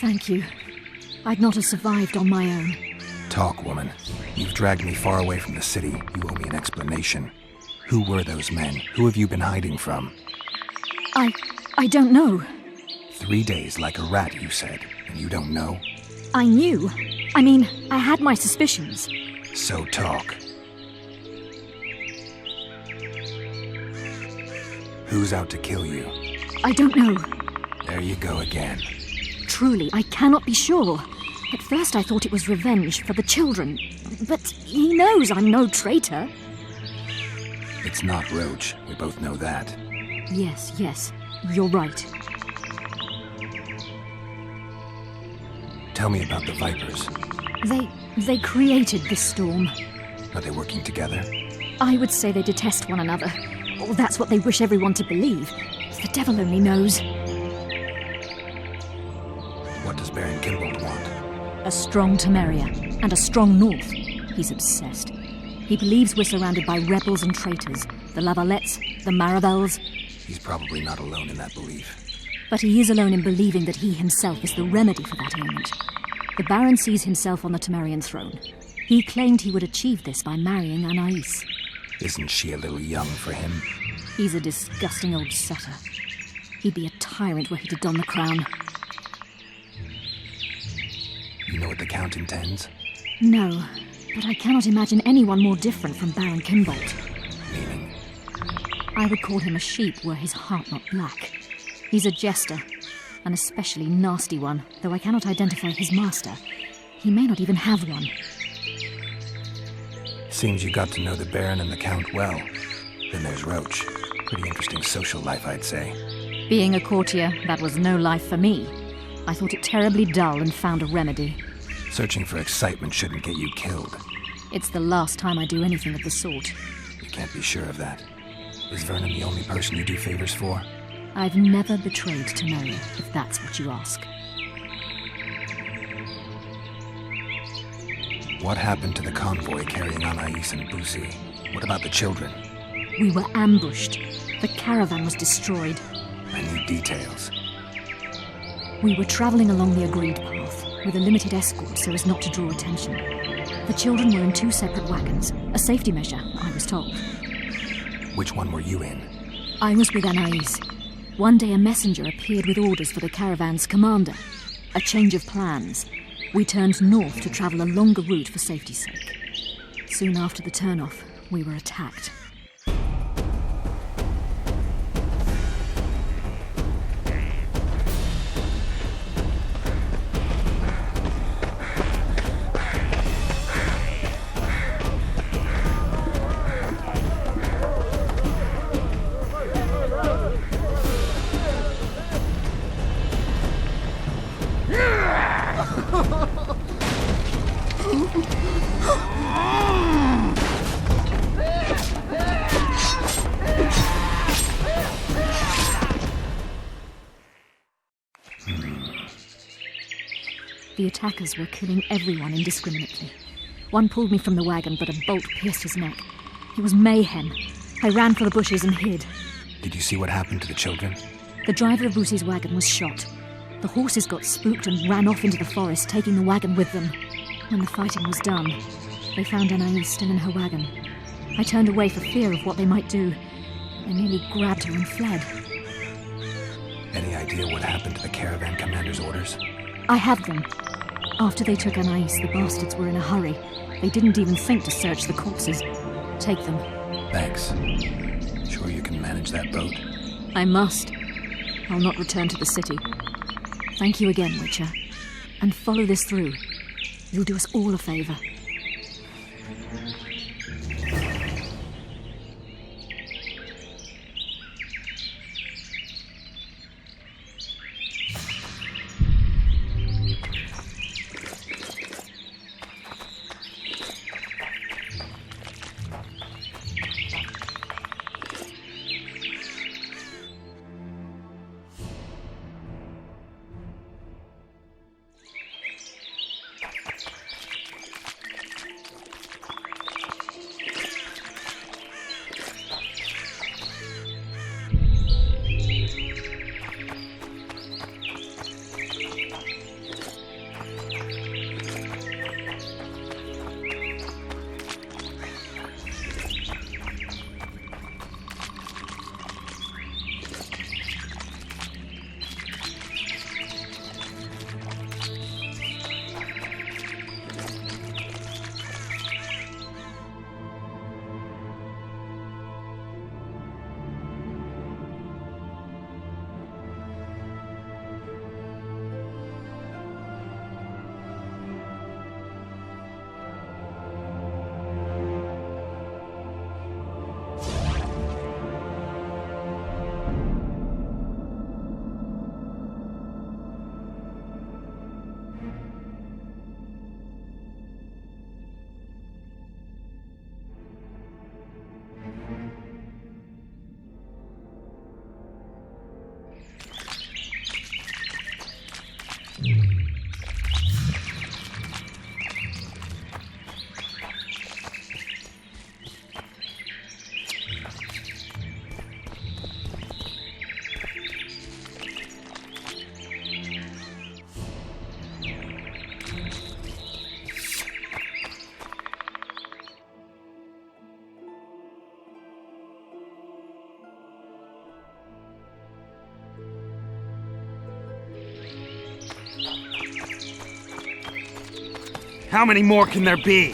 Thank you. I'd not have survived on my own. Talk, woman. You've dragged me far away from the city. You owe me an explanation. Who were those men? Who have you been hiding from? I don't know. 3 days like a rat, you said, and you don't know? I knew. I mean, I had my suspicions. So talk. Who's out to kill you? I don't know. There you go again. Truly, I cannot be sure. At first I thought it was revenge for the children. But he knows I'm no traitor. It's not Roach. We both know that. Yes, you're right. Tell me about the Vipers. They created this storm. Are they working together? I would say they detest one another. Or that's what they wish everyone to believe. The devil only knows. What does Baron Kinbolt want? A strong Temeria, and a strong North. He's obsessed. He believes we're surrounded by rebels and traitors. The Lavalettes, the Marabels. He's probably not alone in that belief. But he is alone in believing that he himself is the remedy for that ailment. The Baron sees himself on the Temerian throne. He claimed he would achieve this by marrying Anais. Isn't she a little young for him? He's a disgusting old setter. He'd be a tyrant were he to don the crown. You know what the Count intends? No, but I cannot imagine anyone more different from Baron Kinbolt. Meaning? I would call him a sheep were his heart not black. He's a jester, an especially nasty one, though I cannot identify his master. He may not even have one. Seems you got to know the Baron and the Count well. Then there's Roach. Pretty interesting social life, I'd say. Being a courtier, that was no life for me. I thought it terribly dull and found a remedy. Searching for excitement shouldn't get you killed. It's the last time I do anything of the sort. You can't be sure of that. Is Vernon the only person you do favors for? I've never betrayed Temeria, if that's what you ask. What happened to the convoy carrying Anais and Busi? What about the children? We were ambushed. The caravan was destroyed. I need details. We were travelling along the agreed path, with a limited escort so as not to draw attention. The children were in 2 separate wagons, a safety measure, I was told. Which one were you in? I was with Anais. One day a messenger appeared with orders for the caravan's commander. A change of plans. We turned north to travel a longer route for safety's sake. Soon after the turn-off, we were attacked. The attackers were killing everyone indiscriminately. One pulled me from the wagon, but a bolt pierced his neck. It was mayhem. I ran for the bushes and hid. Did you see what happened to the children? The driver of Busi's wagon was shot. The horses got spooked and ran off into the forest, taking the wagon with them. When the fighting was done, they found Anais still in her wagon. I turned away for fear of what they might do. They nearly grabbed her and fled. Any idea what happened to the caravan commander's orders? I have them. After they took Anais, the bastards were in a hurry. They didn't even think to search the corpses. Take them. Thanks. Sure you can manage that boat? I must. I'll not return to the city. Thank you again, Witcher. And follow this through. You'll do us all a favor. How many more can there be?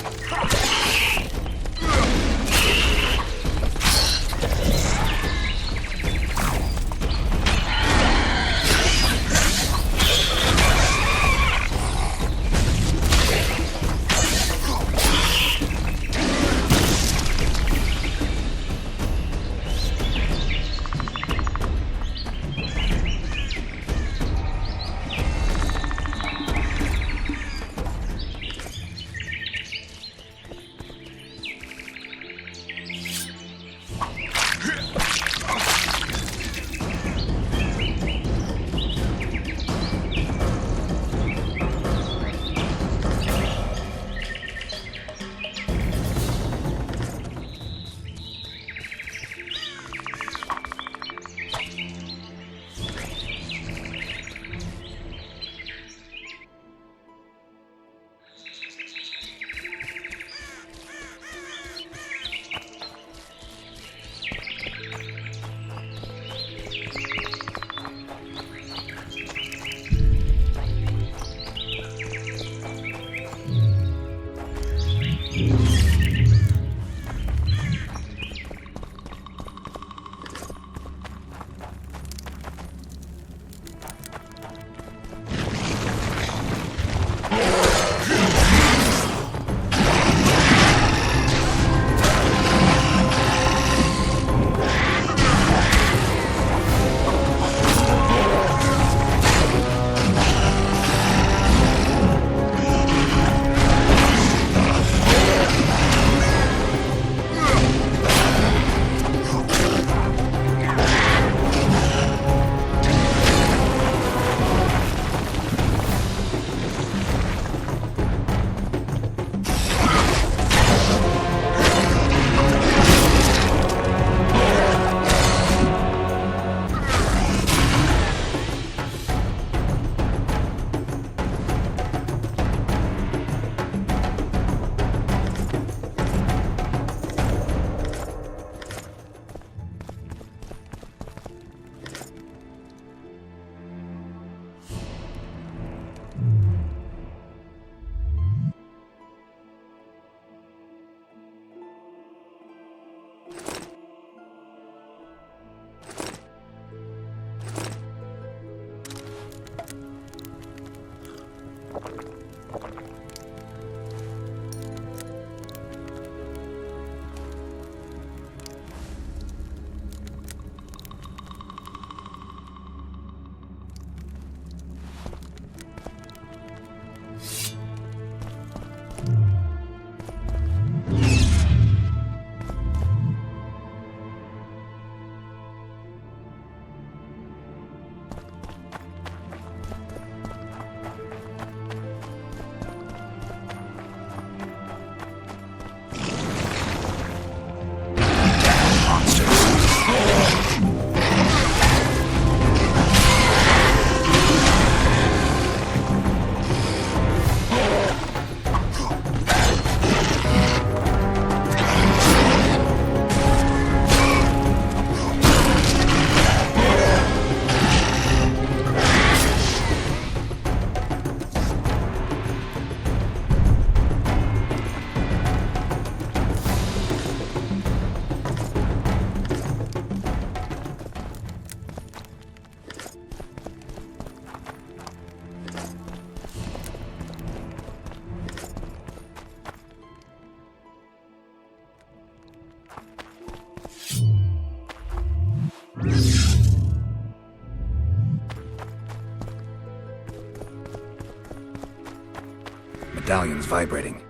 Medallion's vibrating.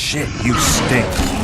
Shit, you stink.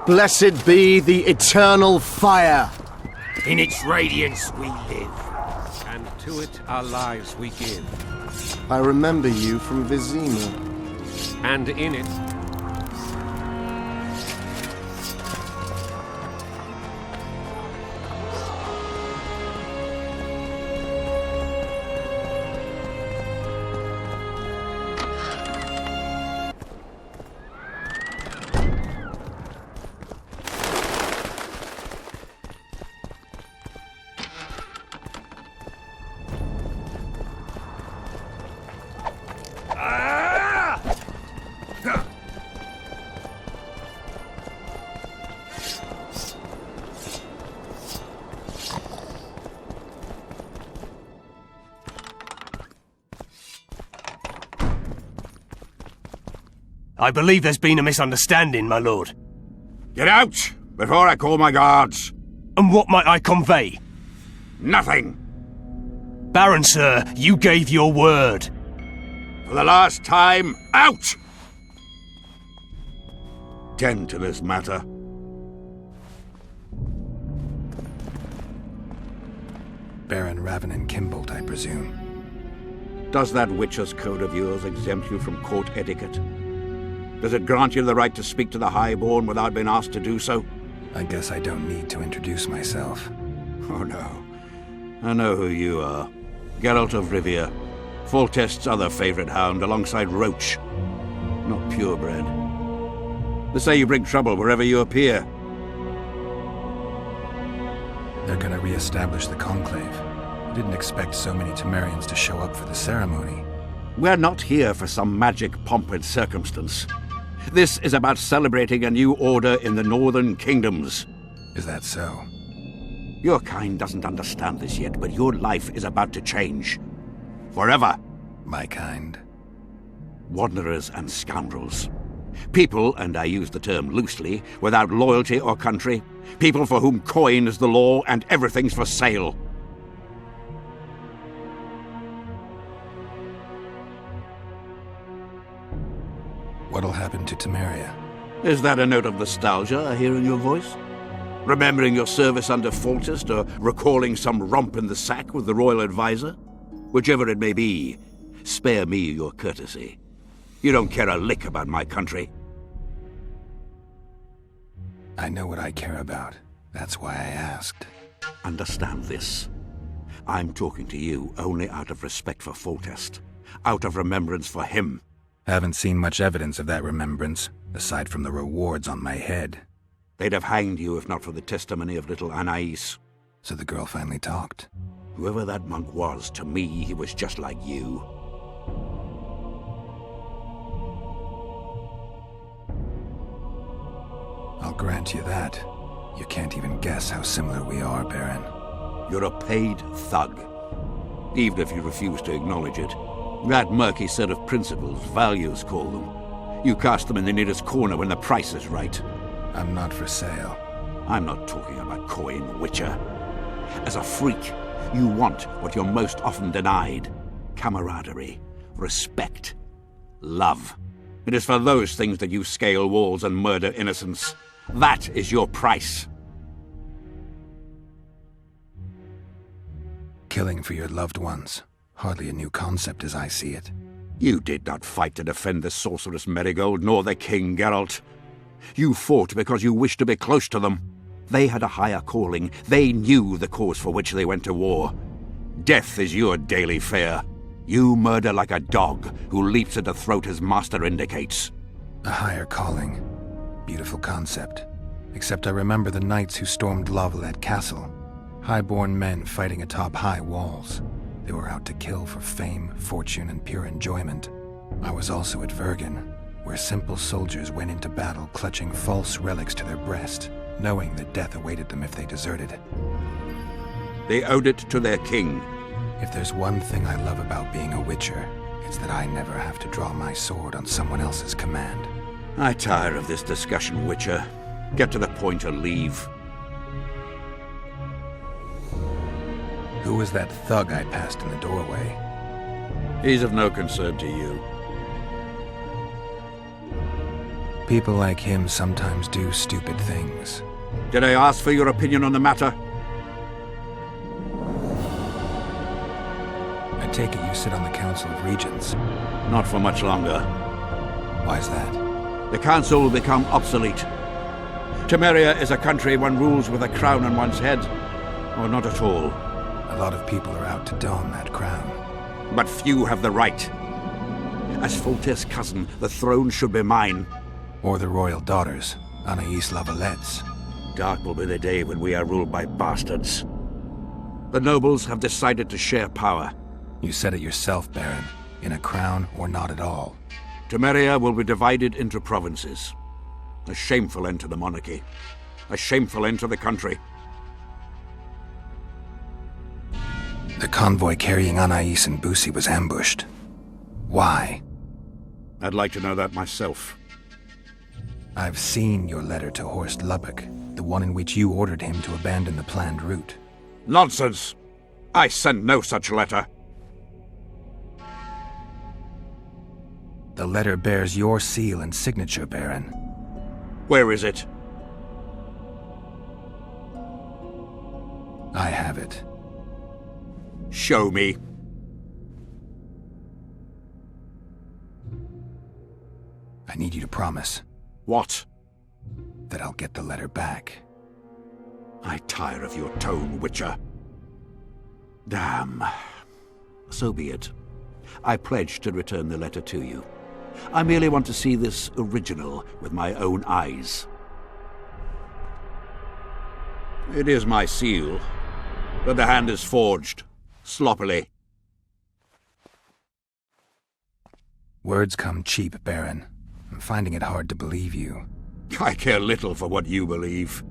Blessed be the eternal fire. In its radiance we live. And to it our lives we give. I remember you from Vizima. And in it I believe there's been a misunderstanding, my lord. Get out, before I call my guards. And what might I convey? Nothing. Baron, sir, you gave your word. For the last time, out! Tend to this matter. Baron Ravenin Kimbolt, I presume. Does that Witcher's Code of yours exempt you from court etiquette? Does it grant you the right to speak to the Highborn without being asked to do so? I guess I don't need to introduce myself. Oh no. I know who you are. Geralt of Rivia. Foltest's other favorite hound alongside Roach. Not purebred. They say you bring trouble wherever you appear. They're gonna re-establish the Conclave. I didn't expect so many Temerians to show up for the ceremony. We're not here for some magic pomp and circumstance. This is about celebrating a new order in the Northern Kingdoms. Is that so? Your kind doesn't understand this yet, but your life is about to change. Forever. My kind? Wanderers and scoundrels. People, and I use the term loosely, without loyalty or country. People for whom coin is the law and everything's for sale. What'll happen to Temeria? Is that a note of nostalgia I hear in your voice? Remembering your service under Foltest, or recalling some romp in the sack with the royal advisor? Whichever it may be, spare me your courtesy. You don't care a lick about my country. I know what I care about. That's why I asked. Understand this. I'm talking to you only out of respect for Foltest. Out of remembrance for him. Haven't seen much evidence of that remembrance, aside from the rewards on my head. They'd have hanged you if not for the testimony of little Anais. So the girl finally talked. Whoever that monk was, to me, he was just like you. I'll grant you that. You can't even guess how similar we are, Baron. You're a paid thug. Even if you refuse to acknowledge it. That murky set of principles, values call them. You cast them in the nearest corner when the price is right. I'm not for sale. I'm not talking about coin, Witcher. As a freak, you want what you're most often denied. Camaraderie, respect, love. It is for those things that you scale walls and murder innocents. That is your price. Killing for your loved ones. Hardly a new concept as I see it. You did not fight to defend the sorceress Merigold, nor the King Geralt. You fought because you wished to be close to them. They had a higher calling. They knew the cause for which they went to war. Death is your daily fare. You murder like a dog who leaps at the throat his master indicates. A higher calling. Beautiful concept. Except I remember the knights who stormed Lavalette Castle. Highborn men fighting atop high walls. They were out to kill for fame, fortune, and pure enjoyment. I was also at Vergen, where simple soldiers went into battle clutching false relics to their breast, knowing that death awaited them if they deserted. They owed it to their king. If there's one thing I love about being a Witcher, it's that I never have to draw my sword on someone else's command. I tire of this discussion, Witcher. Get to the point or leave. Who was that thug I passed in the doorway? He's of no concern to you. People like him sometimes do stupid things. Did I ask for your opinion on the matter? I take it you sit on the Council of Regents. Not for much longer. Why's that? The Council will become obsolete. Temeria is a country one rules with a crown on one's head, or not at all. A lot of people are out to don that crown. But few have the right. As Foltest's cousin, the throne should be mine. Or the royal daughters, Anais Lavalette's. Dark will be the day when we are ruled by bastards. The nobles have decided to share power. You said it yourself, Baron. In a crown or not at all. Temeria will be divided into provinces. A shameful end to the monarchy. A shameful end to the country. The convoy carrying Anais and Busi was ambushed. Why? I'd like to know that myself. I've seen your letter to Horst Lubbock, the one in which you ordered him to abandon the planned route. Nonsense! I sent no such letter. The letter bears your seal and signature, Baron. Where is it? I have it. Show me. I need you to promise. What? That I'll get the letter back. I tire of your tone, Witcher. Damn. So be it. I pledge to return the letter to you. I merely want to see this original with my own eyes. It is my seal, but the hand is forged, sloppily. Words come cheap, Baron. I'm finding it hard to believe you. I care little for what you believe.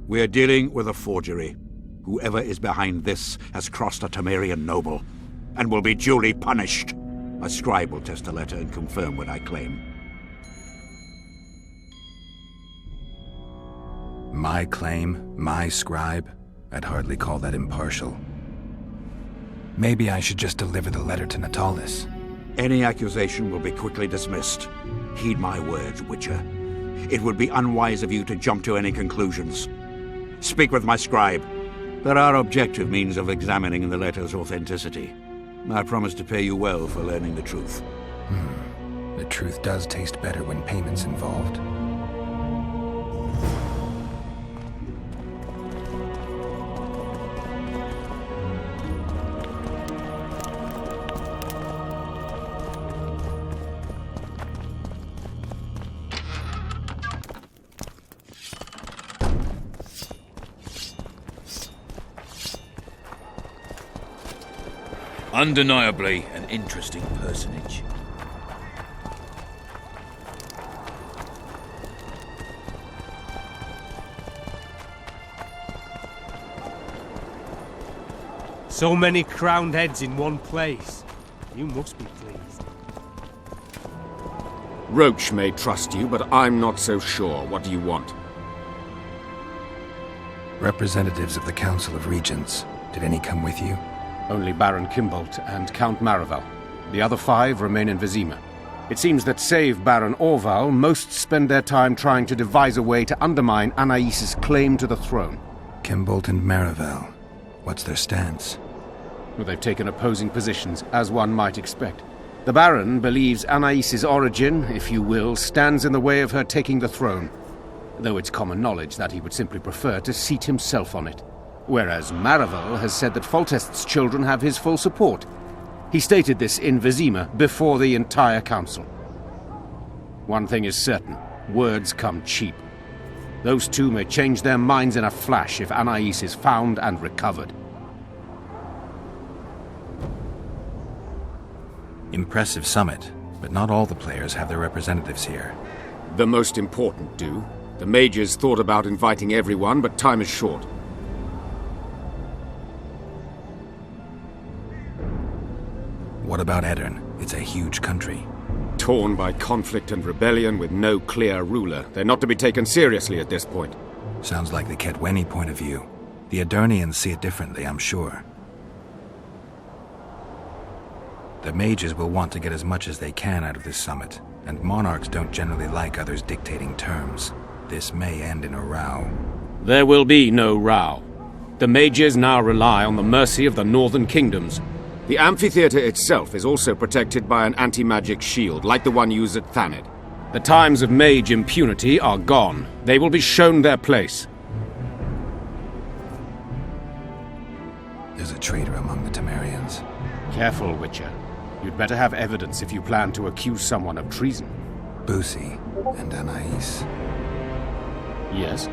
We're dealing with a forgery. Whoever is behind this has crossed a Temerian noble, and will be duly punished. A scribe will test the letter and confirm what I claim. My claim, my scribe? I'd hardly call that impartial. Maybe I should just deliver the letter to Natalis. Any accusation will be quickly dismissed. Heed my words, Witcher. It would be unwise of you to jump to any conclusions. Speak with my scribe. There are objective means of examining the letter's authenticity. I promise to pay you well for learning the truth. The truth does taste better when payment's involved. Undeniably an interesting personage. So many crowned heads in one place. You must be pleased. Roach may trust you, but I'm not so sure. What do you want? Representatives of the Council of Regents. Did any come with you? Only Baron Kimbolt and Count Maravel. The other 5 remain in Vizima. It seems that save Baron Orval, most spend their time trying to devise a way to undermine Anais' claim to the throne. Kimbolt and Maravel. What's their stance? Well, they've taken opposing positions, as one might expect. The Baron believes Anais' origin, if you will, stands in the way of her taking the throne, though it's common knowledge that he would simply prefer to seat himself on it. Whereas Maravel has said that Foltest's children have his full support. He stated this in Vizima before the entire council. One thing is certain, words come cheap. Those two may change their minds in a flash if Anais is found and recovered. Impressive summit, but not all the players have their representatives here. The most important do. The mages thought about inviting everyone, but time is short. What about Aedirn? It's a huge country. Torn by conflict and rebellion with no clear ruler. They're not to be taken seriously at this point. Sounds like the Ketweni point of view. The Aedirnians see it differently, I'm sure. The mages will want to get as much as they can out of this summit, and monarchs don't generally like others dictating terms. This may end in a row. There will be no row. The mages now rely on the mercy of the northern kingdoms. The amphitheater itself is also protected by an anti-magic shield, like the one used at Thanedd. The times of mage impunity are gone. They will be shown their place. There's a traitor among the Temerians. Careful, Witcher. You'd better have evidence if you plan to accuse someone of treason. Busi and Anais. Yes?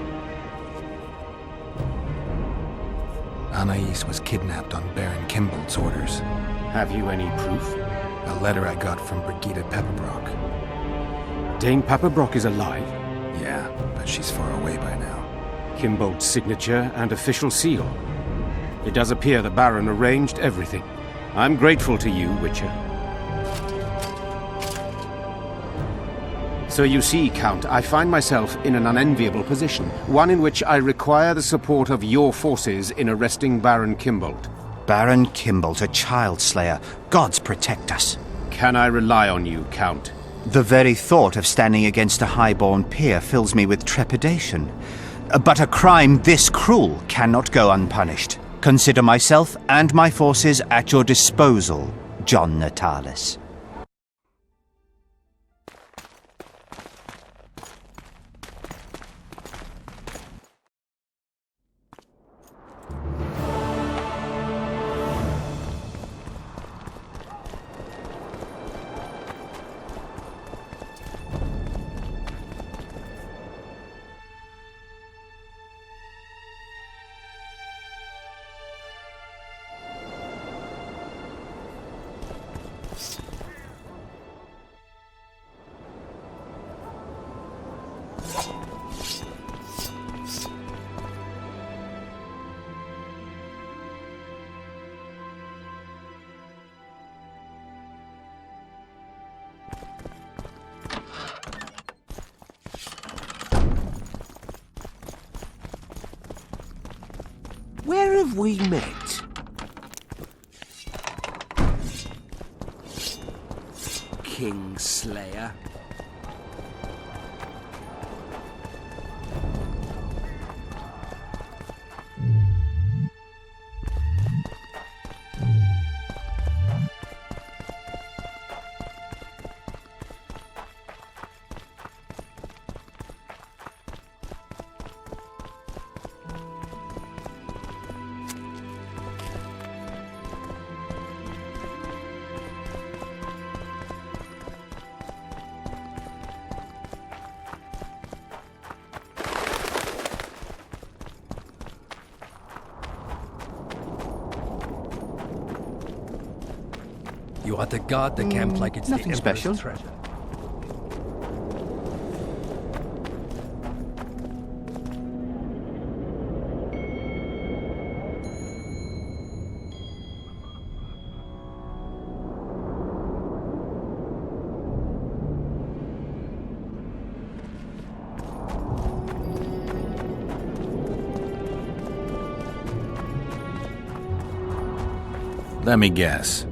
Anais was kidnapped on Baron Kimbolt's orders. Have you any proof? A letter I got from Brigitte Pepperbrock. Dame Pepperbrock is alive? Yeah, but she's far away by now. Kimbolt's signature and official seal. It does appear the Baron arranged everything. I'm grateful to you, Witcher. So you see, Count, I find myself in an unenviable position, one in which I require the support of your forces in arresting Baron Kimbold. Baron Kimbold, a child slayer. Gods protect us. Can I rely on you, Count? The very thought of standing against a highborn peer fills me with trepidation. But a crime this cruel cannot go unpunished. Consider myself and my forces at your disposal, John Natalis. Where have we met? Kingslayer. You are to guard the camp like it's nothing the special. Emperor's treasure. Let me guess.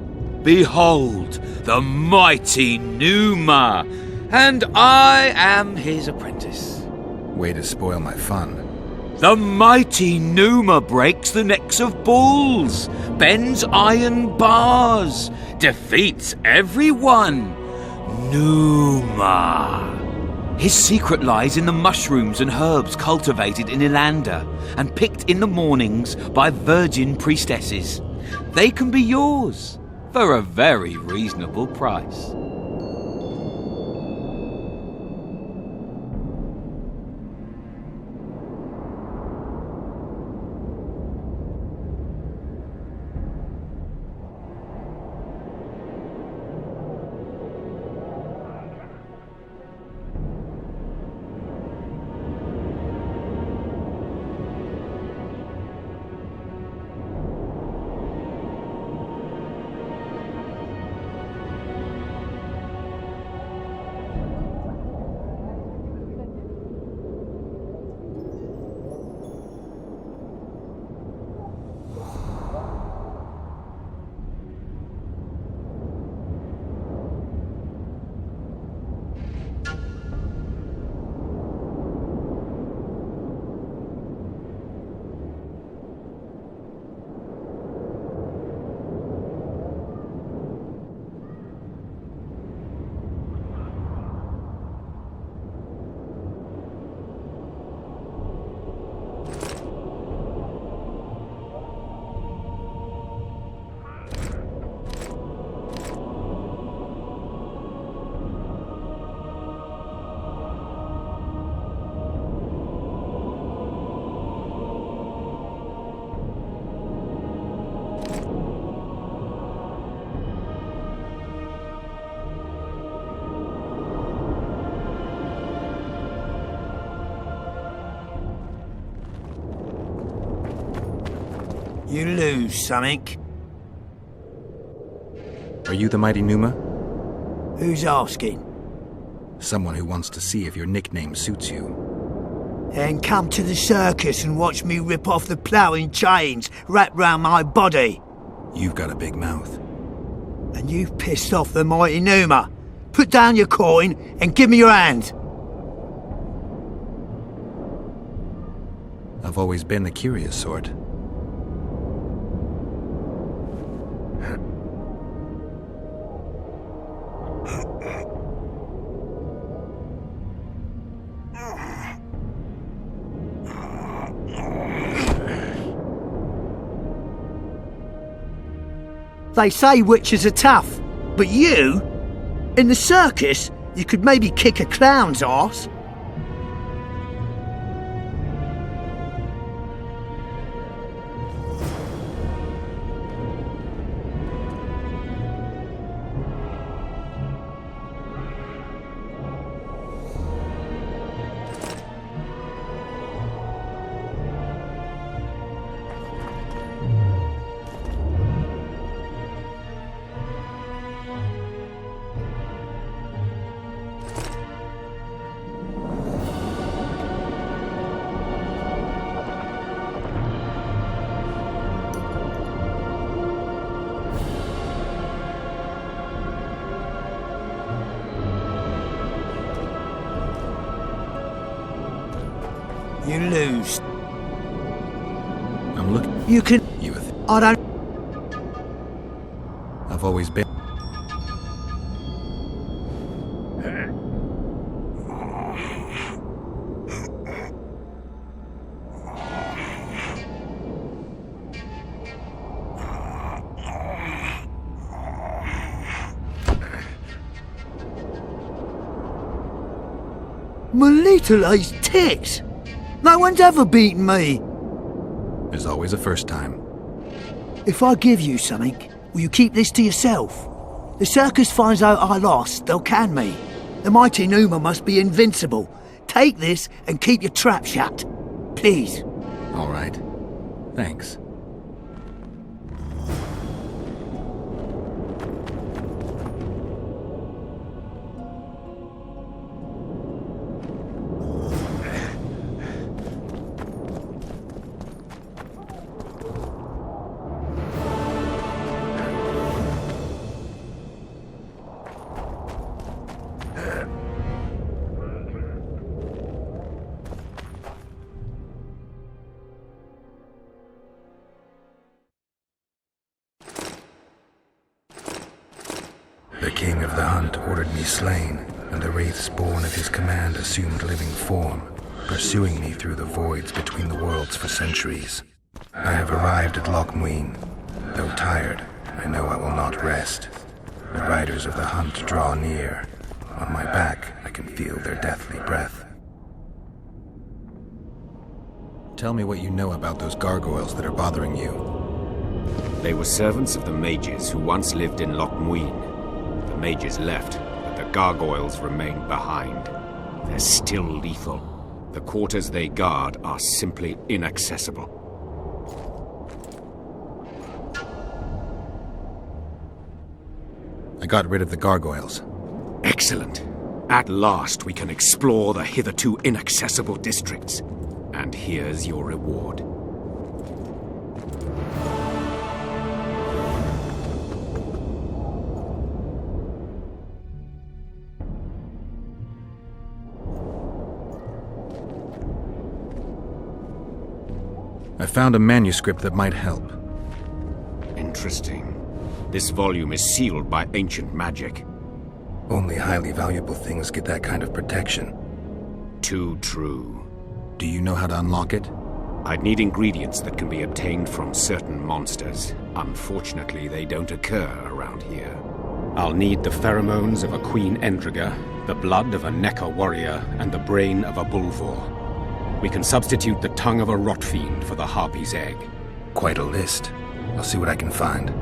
Behold, the mighty Numa, and I am his apprentice. Way to spoil my fun. The mighty Numa breaks the necks of bulls, bends iron bars, defeats everyone. Numa. His secret lies in the mushrooms and herbs cultivated in Ilanda and picked in the mornings by virgin priestesses. They can be yours for a very reasonable price. You lose something. Are you the mighty Numa? Who's asking? Someone who wants to see if your nickname suits you. Then come to the circus and watch me rip off the ploughing chains wrapped round my body. You've got a big mouth. And you've pissed off the mighty Numa. Put down your coin and give me your hand. I've always been the curious sort. They say witches are tough, but you, in the circus, you could maybe kick a clown's arse. You lose. I'm looking. You can. I don't. I've always been. My little ace tits! No one's ever beaten me! There's always a first time. If I give you something, will you keep this to yourself? The circus finds out I lost, they'll can me. The mighty Numa must be invincible. Take this and keep your trap shut. Please. All right. Thanks. The king of the hunt ordered me slain, and the wraiths born of his command assumed living form, pursuing me through the voids between the worlds for centuries. I have arrived at Loch Muin. Though tired, I know I will not rest. The riders of the hunt draw near. On my back, I can feel their deathly breath. Tell me what you know about those gargoyles that are bothering you. They were servants of the mages who once lived in Loch Muin. The mages left, but the gargoyles remain behind. They're still lethal. The quarters they guard are simply inaccessible. I got rid of the gargoyles. Excellent. At last we can explore the hitherto inaccessible districts. And here's your reward. I found a manuscript that might help. Interesting. This volume is sealed by ancient magic. Only highly valuable things get that kind of protection. Too true. Do you know how to unlock it? I'd need ingredients that can be obtained from certain monsters. Unfortunately, they don't occur around here. I'll need the pheromones of a Queen Endriga, the blood of a Necker warrior, and the brain of a Bulvor. We can substitute the tongue of a rot fiend for the harpy's egg. Quite a list. I'll see what I can find.